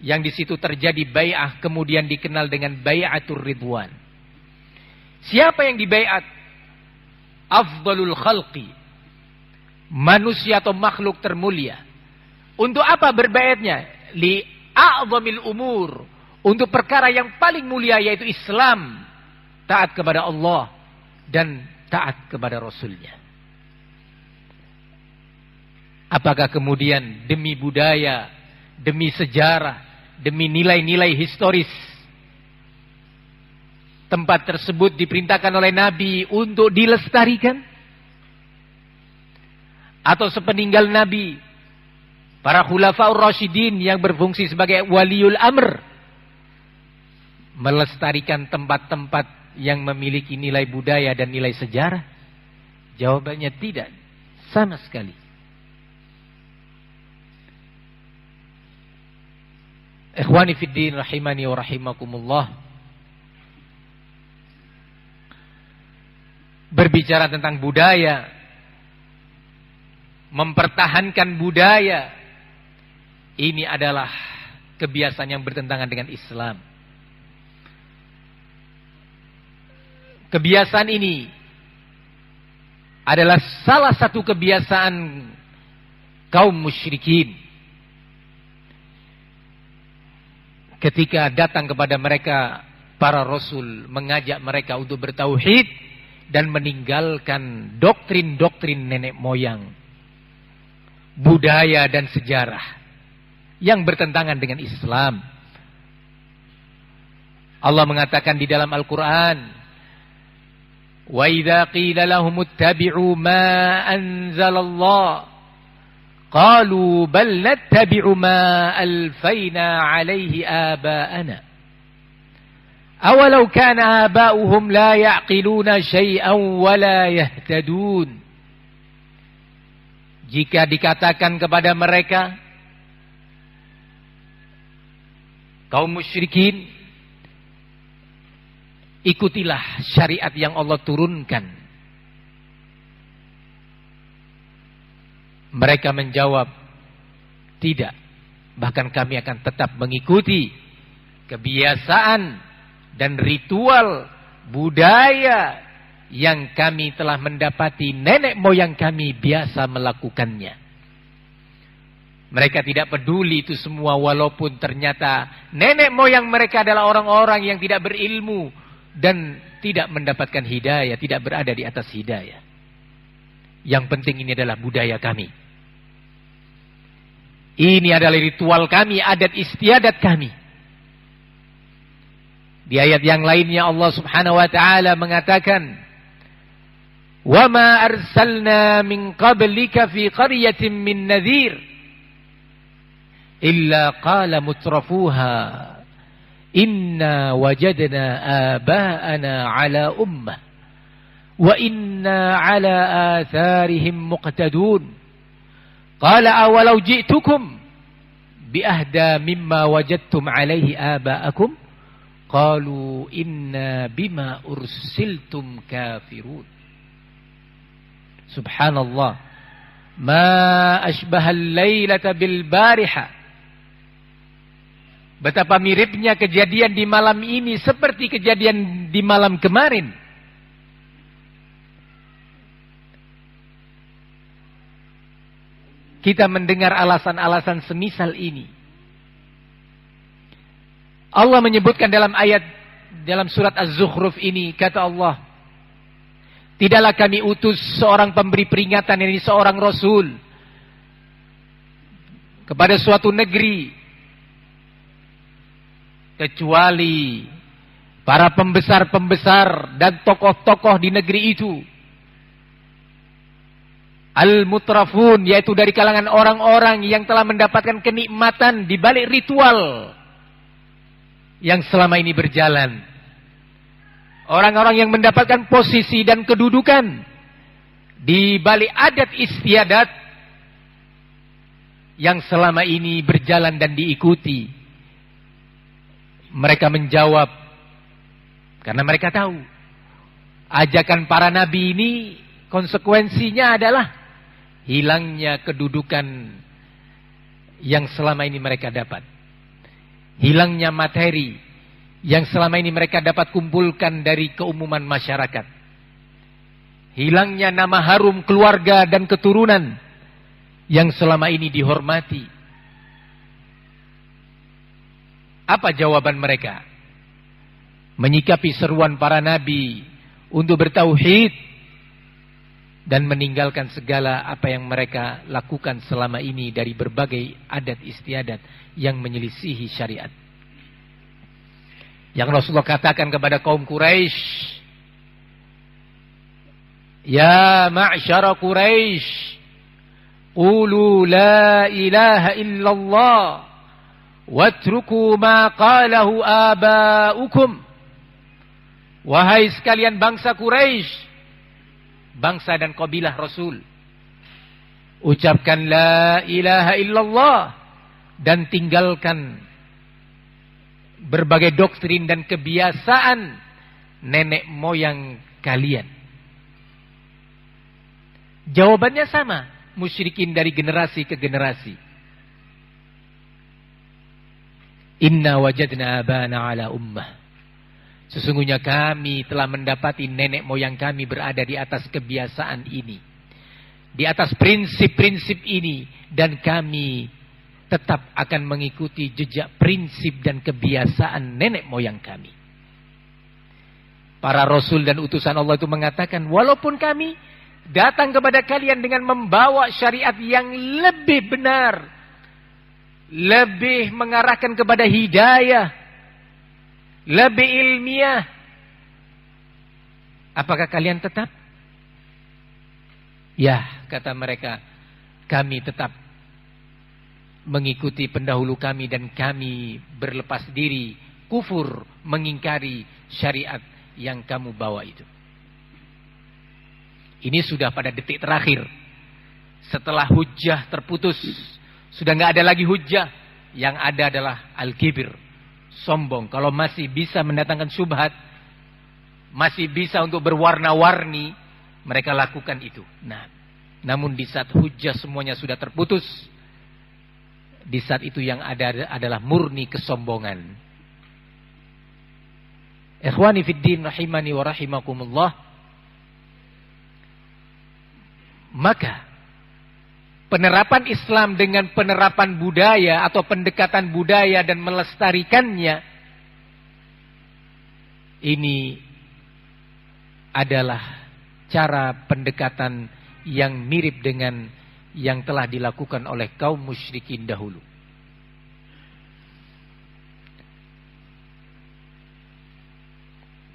yang di situ terjadi bai'ah, kemudian dikenal dengan Bai'atul Ridwan. Siapa yang dibai'at? Afdalul khalqi, manusia atau makhluk termulia. Untuk apa berbaiatnya? Li a'zamil umur, untuk perkara yang paling mulia, yaitu Islam, taat kepada Allah dan taat kepada Rasulnya. Apakah kemudian demi budaya, demi sejarah, demi nilai-nilai historis, tempat tersebut diperintahkan oleh Nabi untuk dilestarikan? Atau sepeninggal Nabi, para khulafaur rasyidin yang berfungsi sebagai waliul amr melestarikan tempat-tempat yang memiliki nilai budaya dan nilai sejarah? Jawabannya tidak, sama sekali. Ikhwani fiddin rahimani wa rahimakumullah. Berbicara tentang budaya, mempertahankan budaya, ini adalah kebiasaan yang bertentangan dengan Islam. Kebiasaan ini adalah salah satu kebiasaan kaum musyrikin. Ketika datang kepada mereka para rasul, mengajak mereka untuk bertauhid dan meninggalkan doktrin-doktrin nenek moyang, budaya dan sejarah yang bertentangan dengan Islam. Allah mengatakan di dalam Al-Quran, wa idza qila lahum ittabi'u ma anzalallah qalu bal nattabi'u ma alfayna 'alaihi aba'ana awalau kana aba'uhum la ya'qiluna syai'an wa la yahtadun. Jika dikatakan kepada mereka, kaum musyrikin, ikutilah syariat yang Allah turunkan. Mereka menjawab, tidak. Bahkan kami akan tetap mengikuti kebiasaan dan ritual budaya yang kami telah mendapati nenek moyang kami biasa melakukannya. Mereka tidak peduli itu semua, walaupun ternyata nenek moyang mereka adalah orang-orang yang tidak berilmu dan tidak mendapatkan hidayah, tidak berada di atas hidayah. Yang penting ini adalah budaya kami. Ini adalah ritual kami, adat istiadat kami. Di ayat yang lainnya Allah Subhanahu wa taala mengatakan, "Wa ma arsalna min qablika fi qaryatin min nadhir illa qala mutrafuha inna wajadna aba'ana ala ummah wa inna ala atharihim muqtadun qala awalau ji'tukum bi ahda mimma wajadtum alaihi aba'akum qalu inna bima ursiltum kafirun. Subhanallah, ma ashbahal lailata bil bariha. Betapa miripnya kejadian di malam ini seperti kejadian di malam kemarin. Kita mendengar alasan-alasan semisal ini. Allah menyebutkan dalam ayat dalam surat Az-Zukhruf ini, kata Allah, tidaklah kami utus seorang pemberi peringatan, ini seorang rasul, kepada suatu negeri, kecuali para pembesar-pembesar dan tokoh-tokoh di negeri itu, al-mutrafun, yaitu dari kalangan orang-orang yang telah mendapatkan kenikmatan di balik ritual yang selama ini berjalan. Orang-orang yang mendapatkan posisi dan kedudukan di balik adat istiadat yang selama ini berjalan dan diikuti. Mereka menjawab, karena mereka tahu ajakan para nabi ini konsekuensinya adalah hilangnya kedudukan yang selama ini mereka dapat. Hilangnya materi yang selama ini mereka dapat kumpulkan dari keumuman masyarakat. Hilangnya nama harum keluarga dan keturunan yang selama ini dihormati. Apa jawaban mereka? Menyikapi seruan para nabi untuk bertauhid dan meninggalkan segala apa yang mereka lakukan selama ini dari berbagai adat istiadat yang menyelisihi syariat. Yang Rasulullah katakan kepada kaum Quraisy, ya ma'syara Quraisy, qulu la ilaha illallah watruku ma qalahu aba'ukum. Wahai sekalian bangsa Quraisy, bangsa dan kabilah Rasul, ucapkan la ilaha illallah dan tinggalkan berbagai doktrin dan kebiasaan nenek moyang kalian. Jawabannya sama, musyrikin dari generasi ke generasi. Inna wajadna abana ala ummah. Sesungguhnya kami telah mendapati nenek moyang kami berada di atas kebiasaan ini, di atas prinsip-prinsip ini, dan kami tetap akan mengikuti jejak prinsip dan kebiasaan nenek moyang kami. Para rasul dan utusan Allah itu mengatakan, walaupun kami datang kepada kalian dengan membawa syariat yang lebih benar, lebih mengarahkan kepada hidayah, lebih ilmiah, apakah kalian tetap? Ya, kata mereka, kami tetap mengikuti pendahulu kami dan kami berlepas diri, kufur, mengingkari syariat yang kamu bawa itu. Ini sudah pada detik terakhir. Setelah hujjah terputus, sudah nggak ada lagi hujjah. Yang ada adalah al-kibir, sombong. Kalau masih bisa mendatangkan syubhat, masih bisa untuk berwarna-warni, mereka lakukan itu. Nah, namun di saat hujjah semuanya sudah terputus, di saat itu yang ada adalah murni kesombongan. Ikhwani fiddin rahimani wa rahimakumullah. Maka penerapan Islam dengan penerapan budaya atau pendekatan budaya dan melestarikannya, ini adalah cara pendekatan yang mirip dengan yang telah dilakukan oleh kaum musyrikin dahulu.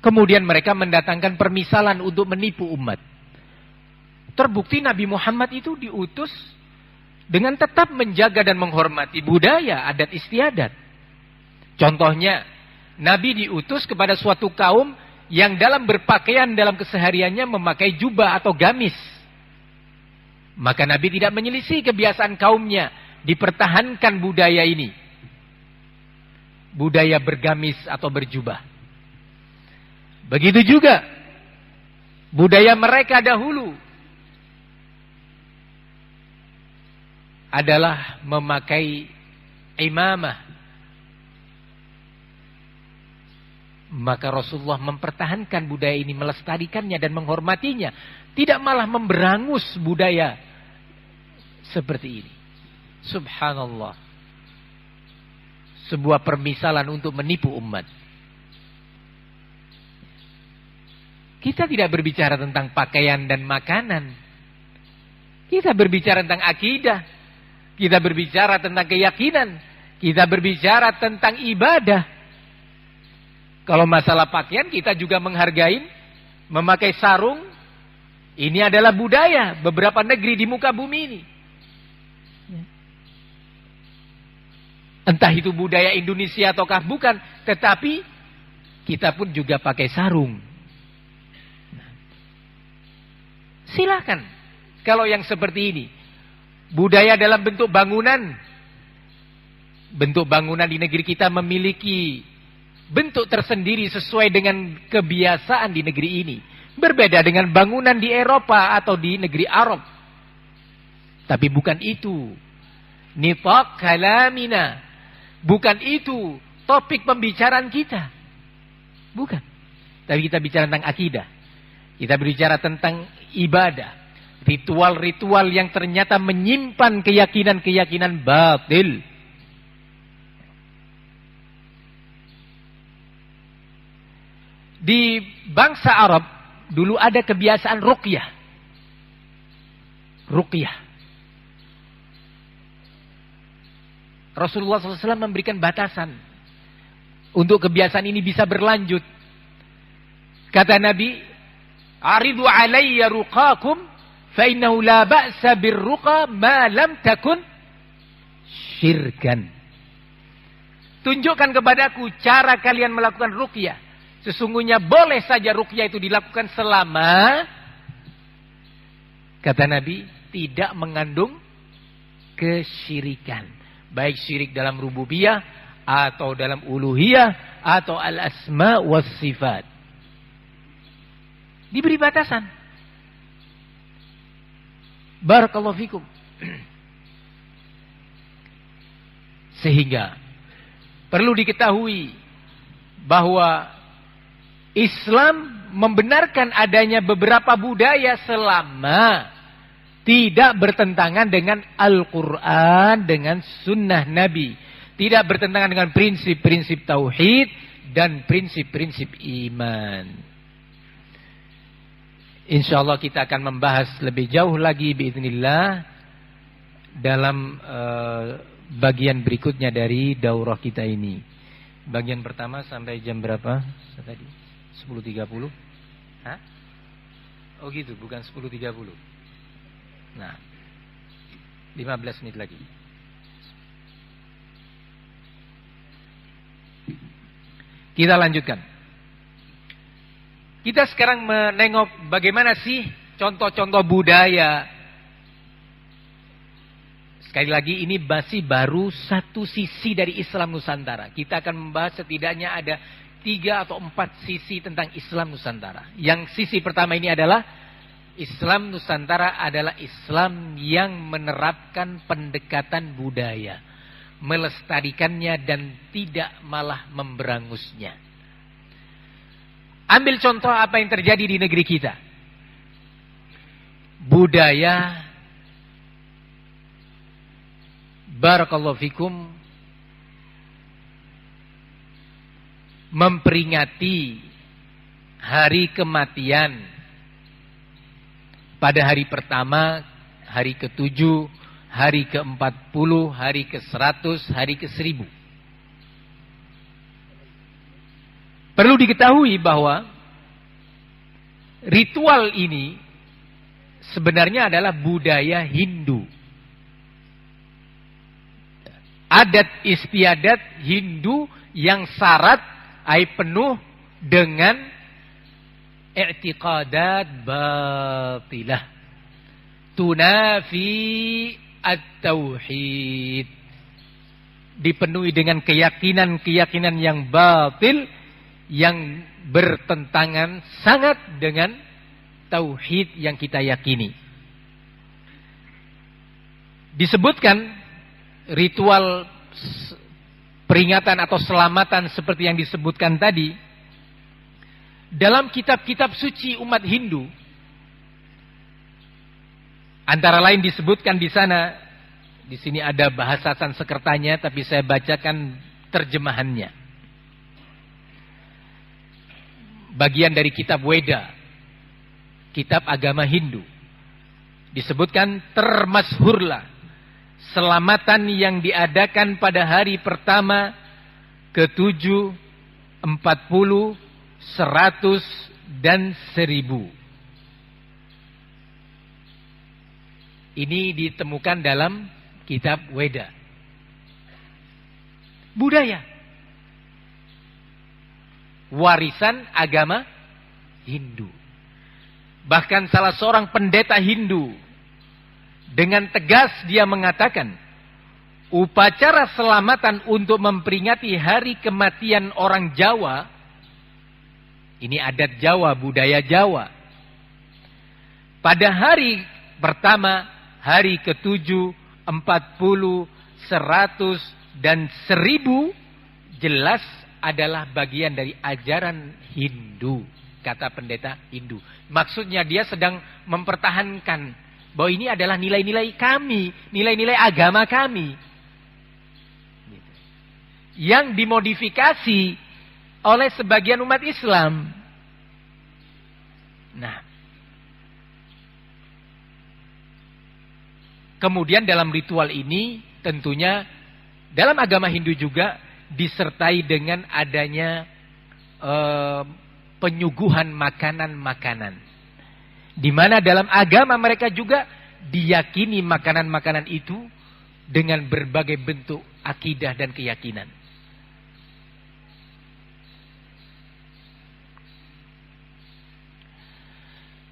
Kemudian mereka mendatangkan permisalan untuk menipu umat. Terbukti Nabi Muhammad itu diutus dengan tetap menjaga dan menghormati budaya, adat istiadat. Contohnya, Nabi diutus kepada suatu kaum yang dalam berpakaian dalam kesehariannya memakai jubah atau gamis. Maka Nabi tidak menyelisih kebiasaan kaumnya, dipertahankan budaya ini. budaya bergamis atau berjubah. Begitu juga budaya mereka dahulu adalah memakai imamah. Maka Rasulullah mempertahankan budaya ini, melestarikannya dan menghormatinya. Tidak malah memberangus budaya seperti ini. Subhanallah. Sebuah permisalan untuk menipu umat. Kita tidak berbicara tentang pakaian dan makanan. Kita berbicara tentang akidah. Kita berbicara tentang keyakinan. Kita berbicara tentang ibadah. Kalau masalah pakaian kita juga menghargai memakai sarung. Ini adalah budaya beberapa negeri di muka bumi ini. Entah itu budaya Indonesia ataukah bukan, tetapi kita pun juga pakai sarung. Silakan. Kalau yang seperti ini, budaya dalam bentuk bangunan. Bentuk bangunan di negeri kita memiliki bentuk tersendiri sesuai dengan kebiasaan di negeri ini. Berbeda dengan bangunan di Eropa atau di negeri Arab. Tapi bukan itu nifaq kalamina. Bukan itu topik pembicaraan kita. Bukan. Tapi kita bicara tentang akidah. Kita berbicara tentang ibadah. Ritual-ritual yang ternyata menyimpan keyakinan-keyakinan batil. Di bangsa Arab dulu ada kebiasaan ruqyah. Ruqyah. Rasulullah SAW memberikan batasan untuk kebiasaan ini bisa berlanjut. Kata Nabi, "Aridu alayya ruqakum fa innahu la ba'sa birruqa ma lam takun syirkan." Tunjukkan kepadaku cara kalian melakukan ruqyah. Sesungguhnya boleh saja ruqyah itu dilakukan selama, kata Nabi, tidak mengandung kesyirikan. Baik syirik dalam rububiyah atau dalam uluhiyah atau al-asma was sifat. Diberi batasan. Barakallahu fikum. Sehingga perlu diketahui bahwa Islam membenarkan adanya beberapa budaya selama tidak bertentangan dengan Al-Quran, dengan sunnah Nabi. Tidak bertentangan dengan prinsip-prinsip tauhid dan prinsip-prinsip iman. InsyaAllah kita akan membahas lebih jauh lagi biiznillah dalam bagian berikutnya dari daurah kita ini. Bagian pertama sampai jam berapa tadi? 10.30? Hah? Oh gitu, bukan 10.30. Nah, 15 menit lagi. Kita lanjutkan. Kita sekarang menengok bagaimana sih contoh-contoh budaya. Sekali lagi ini masih baru satu sisi dari Islam Nusantara. Kita akan membahas setidaknya ada 3 atau 4 sisi tentang Islam Nusantara. Yang sisi pertama ini adalah Islam Nusantara adalah Islam yang menerapkan pendekatan budaya. Melestarikannya dan tidak malah memberangusnya. Ambil contoh apa yang terjadi di negeri kita. Budaya, barakallahu fikum, memperingati hari kematian pada hari pertama, hari ke-7, hari ke-40, hari ke-100, hari ke-1000. Perlu diketahui bahwa ritual ini sebenarnya adalah budaya Hindu. Adat istiadat Hindu yang syarat penuh dengan i'tiqadat batilah tunafi at-tauhid. dipenuhi dengan keyakinan-keyakinan yang batil, yang bertentangan sangat dengan tauhid yang kita yakini. Disebutkan ritual peringatan atau selamatan seperti yang disebutkan tadi dalam kitab-kitab suci umat Hindu. Antara lain disebutkan di sana, di sini ada bahasa Sanskertanya, tapi saya bacakan terjemahannya. Bagian dari kitab Weda, kitab agama Hindu. Disebutkan termasyhurlah selamatan yang diadakan pada hari pertama, ke-7, 40, 100, dan 1000. Ini ditemukan dalam kitab Weda. Budaya. Warisan agama Hindu. Bahkan salah seorang pendeta Hindu dengan tegas dia mengatakan, upacara selamatan untuk memperingati hari kematian orang Jawa, ini adat Jawa, budaya Jawa. Pada hari pertama, hari ke-7, 40, 100, dan 1000 jelas adalah bagian dari ajaran Hindu, kata pendeta Hindu. Maksudnya dia sedang mempertahankan bahwa ini adalah nilai-nilai kami, nilai-nilai agama kami, yang dimodifikasi oleh sebagian umat Islam. Nah, kemudian dalam ritual ini tentunya dalam agama Hindu juga disertai dengan adanya penyuguhan makanan-makanan. Di mana dalam agama mereka juga diyakini makanan-makanan itu dengan berbagai bentuk akidah dan keyakinan.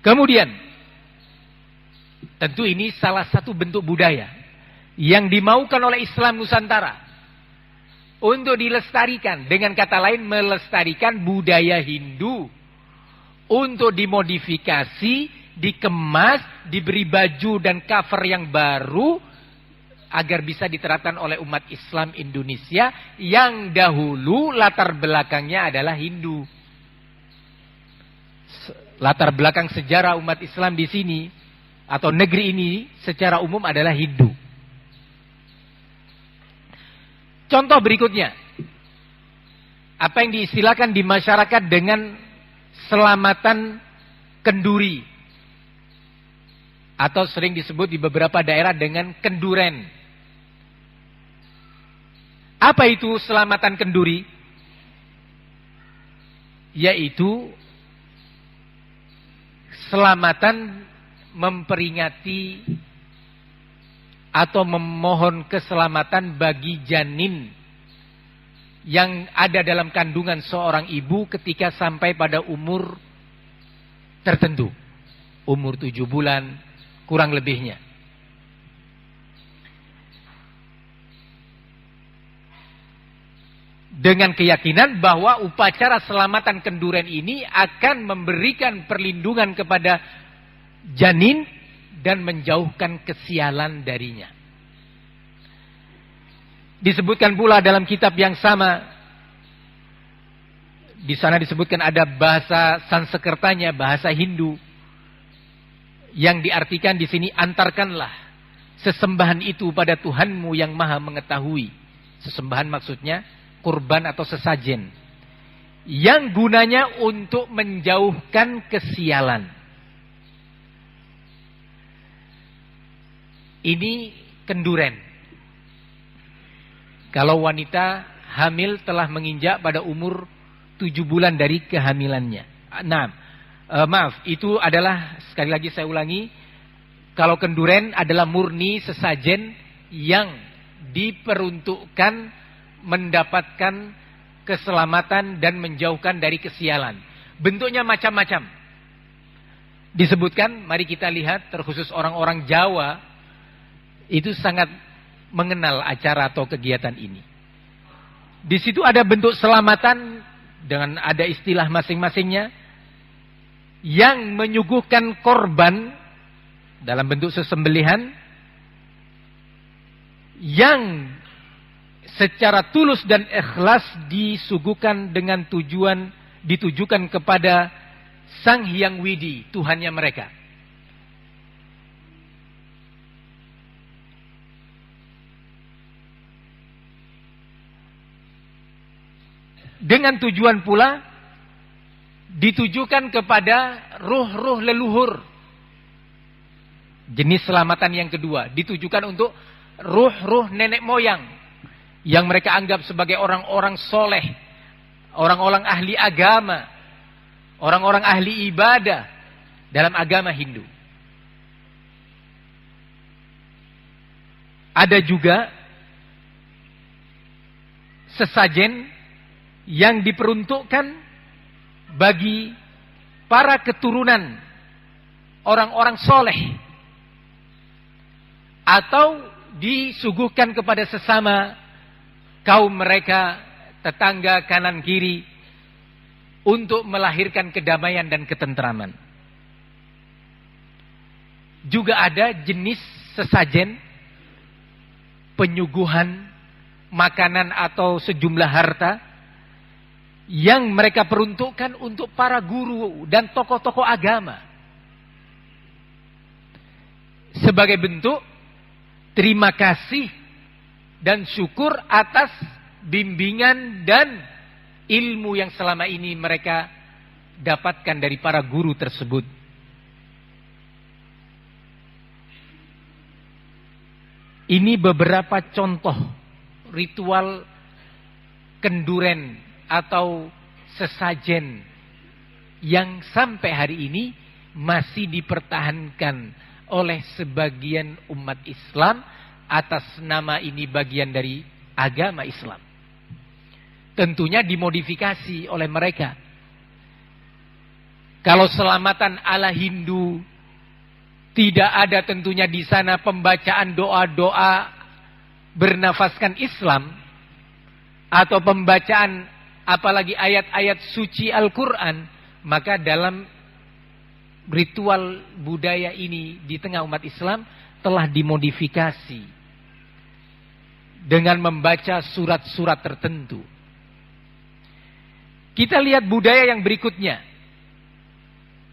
Kemudian, tentu ini salah satu bentuk budaya yang dimaukan oleh Islam Nusantara untuk dilestarikan. Dengan kata lain, melestarikan budaya Hindu untuk dimodifikasi, dikemas, diberi baju dan cover yang baru agar bisa diterapkan oleh umat Islam Indonesia yang dahulu latar belakangnya adalah Hindu. Latar belakang sejarah umat Islam di sini atau negeri ini secara umum adalah Hindu. Contoh berikutnya, apa yang diistilahkan di masyarakat dengan selamatan kenduri, atau sering disebut di beberapa daerah dengan kenduren. Apa itu selamatan kenduri? Yaitu selamatan memperingati atau memohon keselamatan bagi janin yang ada dalam kandungan seorang ibu ketika sampai pada umur tertentu. Umur 7 bulan, kurang lebihnya. Dengan keyakinan bahwa upacara selamatan kenduren ini akan memberikan perlindungan kepada janin dan menjauhkan kesialan darinya. Disebutkan pula dalam kitab yang sama, di sana disebutkan ada bahasa Sanskertanya, bahasa Hindu, yang diartikan di sini, antarkanlah sesembahan itu pada Tuhanmu yang maha mengetahui. Sesembahan maksudnya kurban atau sesajen, yang gunanya untuk menjauhkan kesialan. Ini kenduren. Kalau wanita hamil telah menginjak pada umur 7 bulan dari kehamilannya. Nah, maaf, itu adalah, sekali lagi saya ulangi, kalau kenduren adalah murni sesajen yang diperuntukkan mendapatkan keselamatan dan menjauhkan dari kesialan. Bentuknya macam-macam. Disebutkan, mari kita lihat, terkhusus orang-orang Jawa itu sangat mengenal acara atau kegiatan ini. Di situ ada bentuk selamatan dengan ada istilah masing-masingnya yang menyuguhkan korban dalam bentuk sesembelihan yang secara tulus dan ikhlas disuguhkan dengan tujuan ditujukan kepada Sang Hyang Widi, Tuhannya mereka. Dengan tujuan pula ditujukan kepada ruh-ruh leluhur. Jenis selamatan yang kedua ditujukan untuk ruh-ruh nenek moyang yang mereka anggap sebagai orang-orang soleh, orang-orang ahli agama, orang-orang ahli ibadah dalam agama Hindu. Ada juga sesajen yang diperuntukkan bagi para keturunan orang-orang soleh atau disuguhkan kepada sesama kaum mereka, tetangga kanan kiri untuk melahirkan kedamaian dan ketentraman. Juga ada jenis sesajen penyuguhan makanan atau sejumlah harta yang mereka peruntukkan untuk para guru dan tokoh-tokoh agama sebagai bentuk terima kasih dan syukur atas bimbingan dan ilmu yang selama ini mereka dapatkan dari para guru tersebut. Ini beberapa contoh ritual kenduren atau sesajen yang sampai hari ini masih dipertahankan oleh sebagian umat Islam atas nama ini bagian dari agama Islam. Tentunya dimodifikasi oleh mereka. Kalau selamatan ala Hindu, tidak ada tentunya di sana pembacaan doa-doa bernafaskan Islam atau pembacaan apalagi ayat-ayat suci Al-Quran, maka dalam ritual budaya ini di tengah umat Islam telah dimodifikasi dengan membaca surat-surat tertentu. Kita lihat budaya yang berikutnya,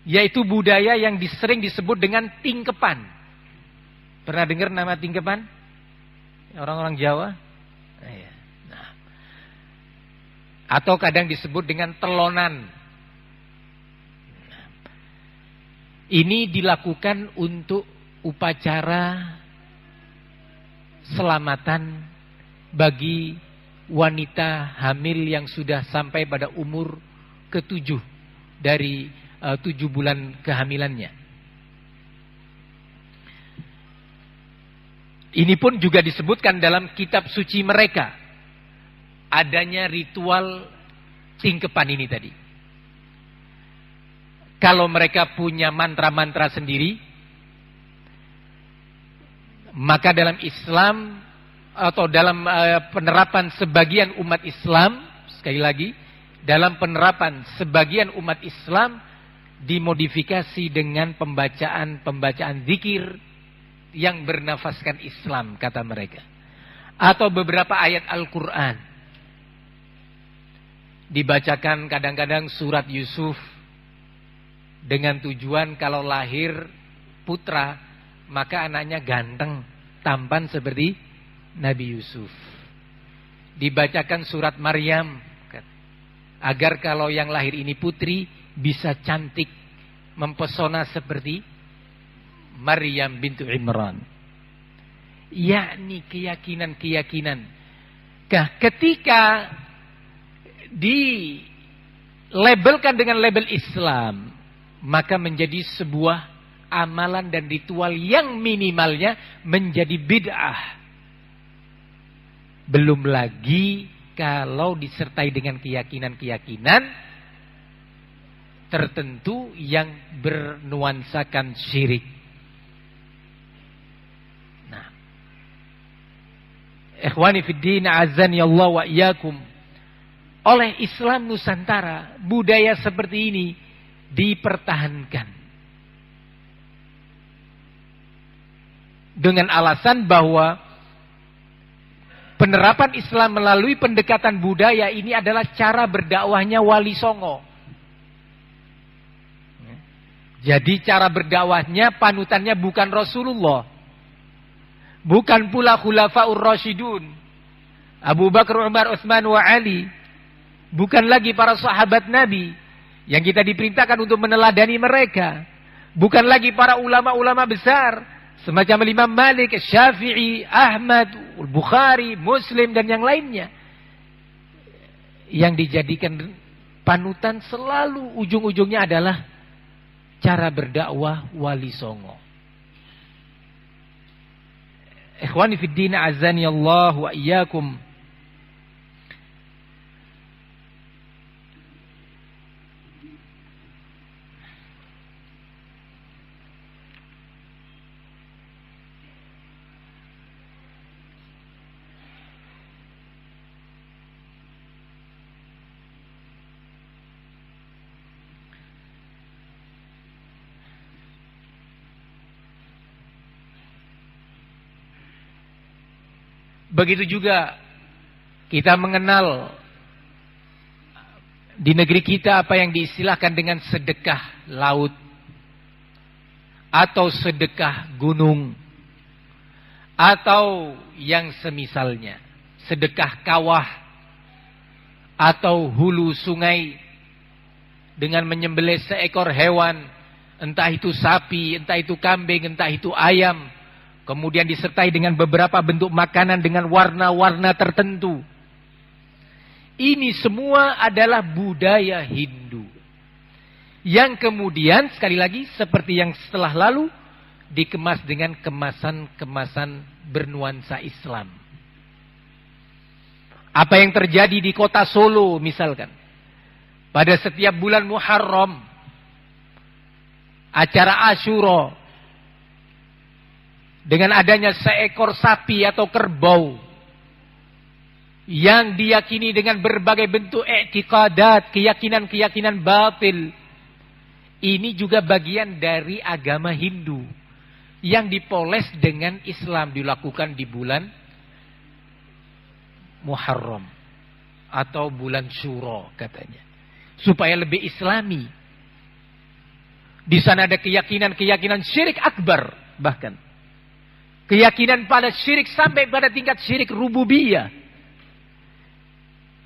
yaitu budaya yang sering disebut dengan tingkepan. Pernah dengar nama tingkepan? Orang-orang Jawa? Atau kadang disebut dengan telonan. Ini dilakukan untuk upacara selamatan bagi wanita hamil yang sudah sampai pada umur ke-7 dari 7 bulan kehamilannya. Ini pun juga disebutkan dalam kitab suci mereka. Adanya ritual tingkepan ini tadi. Kalau mereka punya mantra-mantra sendiri, maka dalam Islam atau dalam penerapan sebagian umat Islam, sekali lagi, dalam penerapan sebagian umat Islam dimodifikasi dengan pembacaan zikir yang bernafaskan Islam, kata mereka. Atau beberapa ayat Al-Quran. Dibacakan kadang-kadang surat Yusuf dengan tujuan kalau lahir putra maka anaknya ganteng, tampan seperti Nabi Yusuf. Dibacakan surat Maryam agar kalau yang lahir ini putri bisa cantik, mempesona seperti Maryam bintu Imran. Yakni keyakinan-keyakinan. Ketika dilabelkan dengan label Islam, maka menjadi sebuah amalan dan ritual yang minimalnya menjadi bid'ah. Belum lagi kalau disertai dengan keyakinan-keyakinan tertentu yang bernuansakan syirik. Nah, ikhwani fid din, azani Allah wa iyyakum. oleh Islam Nusantara, budaya seperti ini dipertahankan. Dengan alasan bahwa penerapan Islam melalui pendekatan budaya ini adalah cara berdakwahnya Wali Songo. Jadi cara berdakwahnya, panutannya bukan Rasulullah. Bukan pula Khulafaur Rasyidun, Abu Bakar, Umar, Utsman, wa Ali. Bukan lagi para sahabat Nabi yang kita diperintahkan untuk meneladani mereka. Bukan lagi para ulama-ulama besar semacam Imam Malik, Syafi'i, Ahmad, Bukhari, Muslim dan yang lainnya. Yang dijadikan panutan selalu ujung-ujungnya adalah cara berdakwah Wali Songo. Ikhwani fid din, azani Allah wa iyyakum. Begitu juga kita mengenal di negeri kita apa yang diistilahkan dengan sedekah laut atau sedekah gunung atau yang semisalnya, sedekah kawah atau hulu sungai dengan menyembelih seekor hewan, entah itu sapi, entah itu kambing, entah itu ayam. Kemudian disertai dengan beberapa bentuk makanan dengan warna-warna tertentu. Ini semua adalah budaya Hindu. Yang kemudian sekali lagi seperti yang setelah lalu dikemas dengan kemasan-kemasan bernuansa Islam. Apa yang terjadi di kota Solo misalkan. Pada setiap bulan Muharram, acara Asyura, dengan adanya seekor sapi atau kerbau yang diyakini dengan berbagai bentuk i'tiqadat, keyakinan-keyakinan batil. Ini juga bagian dari agama Hindu yang dipoles dengan Islam, dilakukan di bulan Muharram atau bulan Syuro katanya, supaya lebih Islami. Di sana ada keyakinan-keyakinan syirik akbar, bahkan keyakinan pada syirik sampai pada tingkat syirik rububiyah.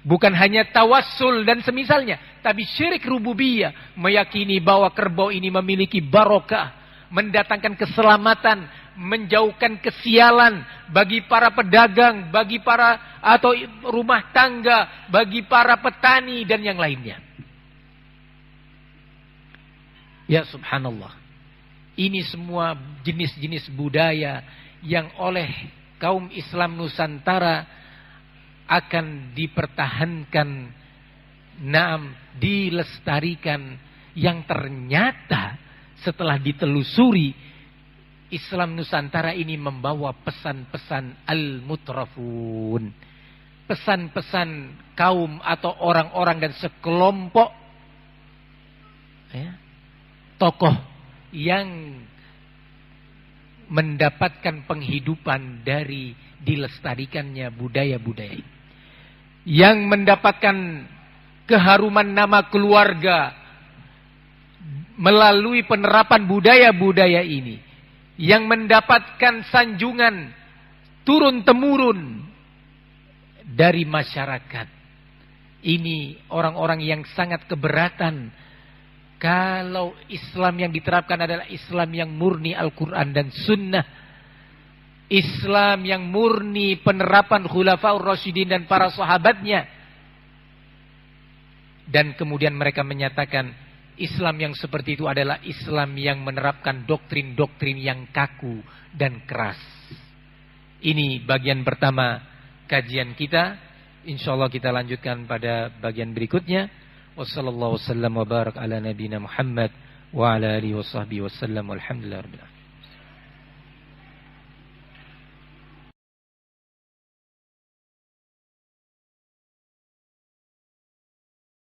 Bukan hanya tawassul dan semisalnya, tapi syirik rububiyah, meyakini bahwa kerbau ini memiliki barokah, mendatangkan keselamatan, menjauhkan kesialan bagi para pedagang, bagi para atau rumah tangga, bagi para petani dan yang lainnya. Ya subhanallah. Ini semua jenis-jenis budaya yang oleh kaum Islam Nusantara akan dipertahankan, dilestarikan, yang ternyata setelah ditelusuri Islam Nusantara ini membawa pesan-pesan al-mutrafun, pesan-pesan kaum atau orang-orang dan sekelompok tokoh yang mendapatkan penghidupan dari dilestarikannya budaya-budaya, yang mendapatkan keharuman nama keluarga melalui penerapan budaya-budaya ini, yang mendapatkan sanjungan turun-temurun dari masyarakat. Ini orang-orang yang sangat keberatan kalau Islam yang diterapkan adalah Islam yang murni Al-Quran dan Sunnah. Islam yang murni penerapan Khulafaur Rasyidin dan para sahabatnya. Dan kemudian mereka menyatakan Islam yang seperti itu adalah Islam yang menerapkan doktrin-doktrin yang kaku dan keras. Ini bagian pertama kajian kita. InsyaAllah kita lanjutkan pada bagian berikutnya. Wassallallahu wasallam wa barak ala nabiyina Muhammad wa ala alihi wa sahbihi wasallam walhamdulillah rabbil alamin.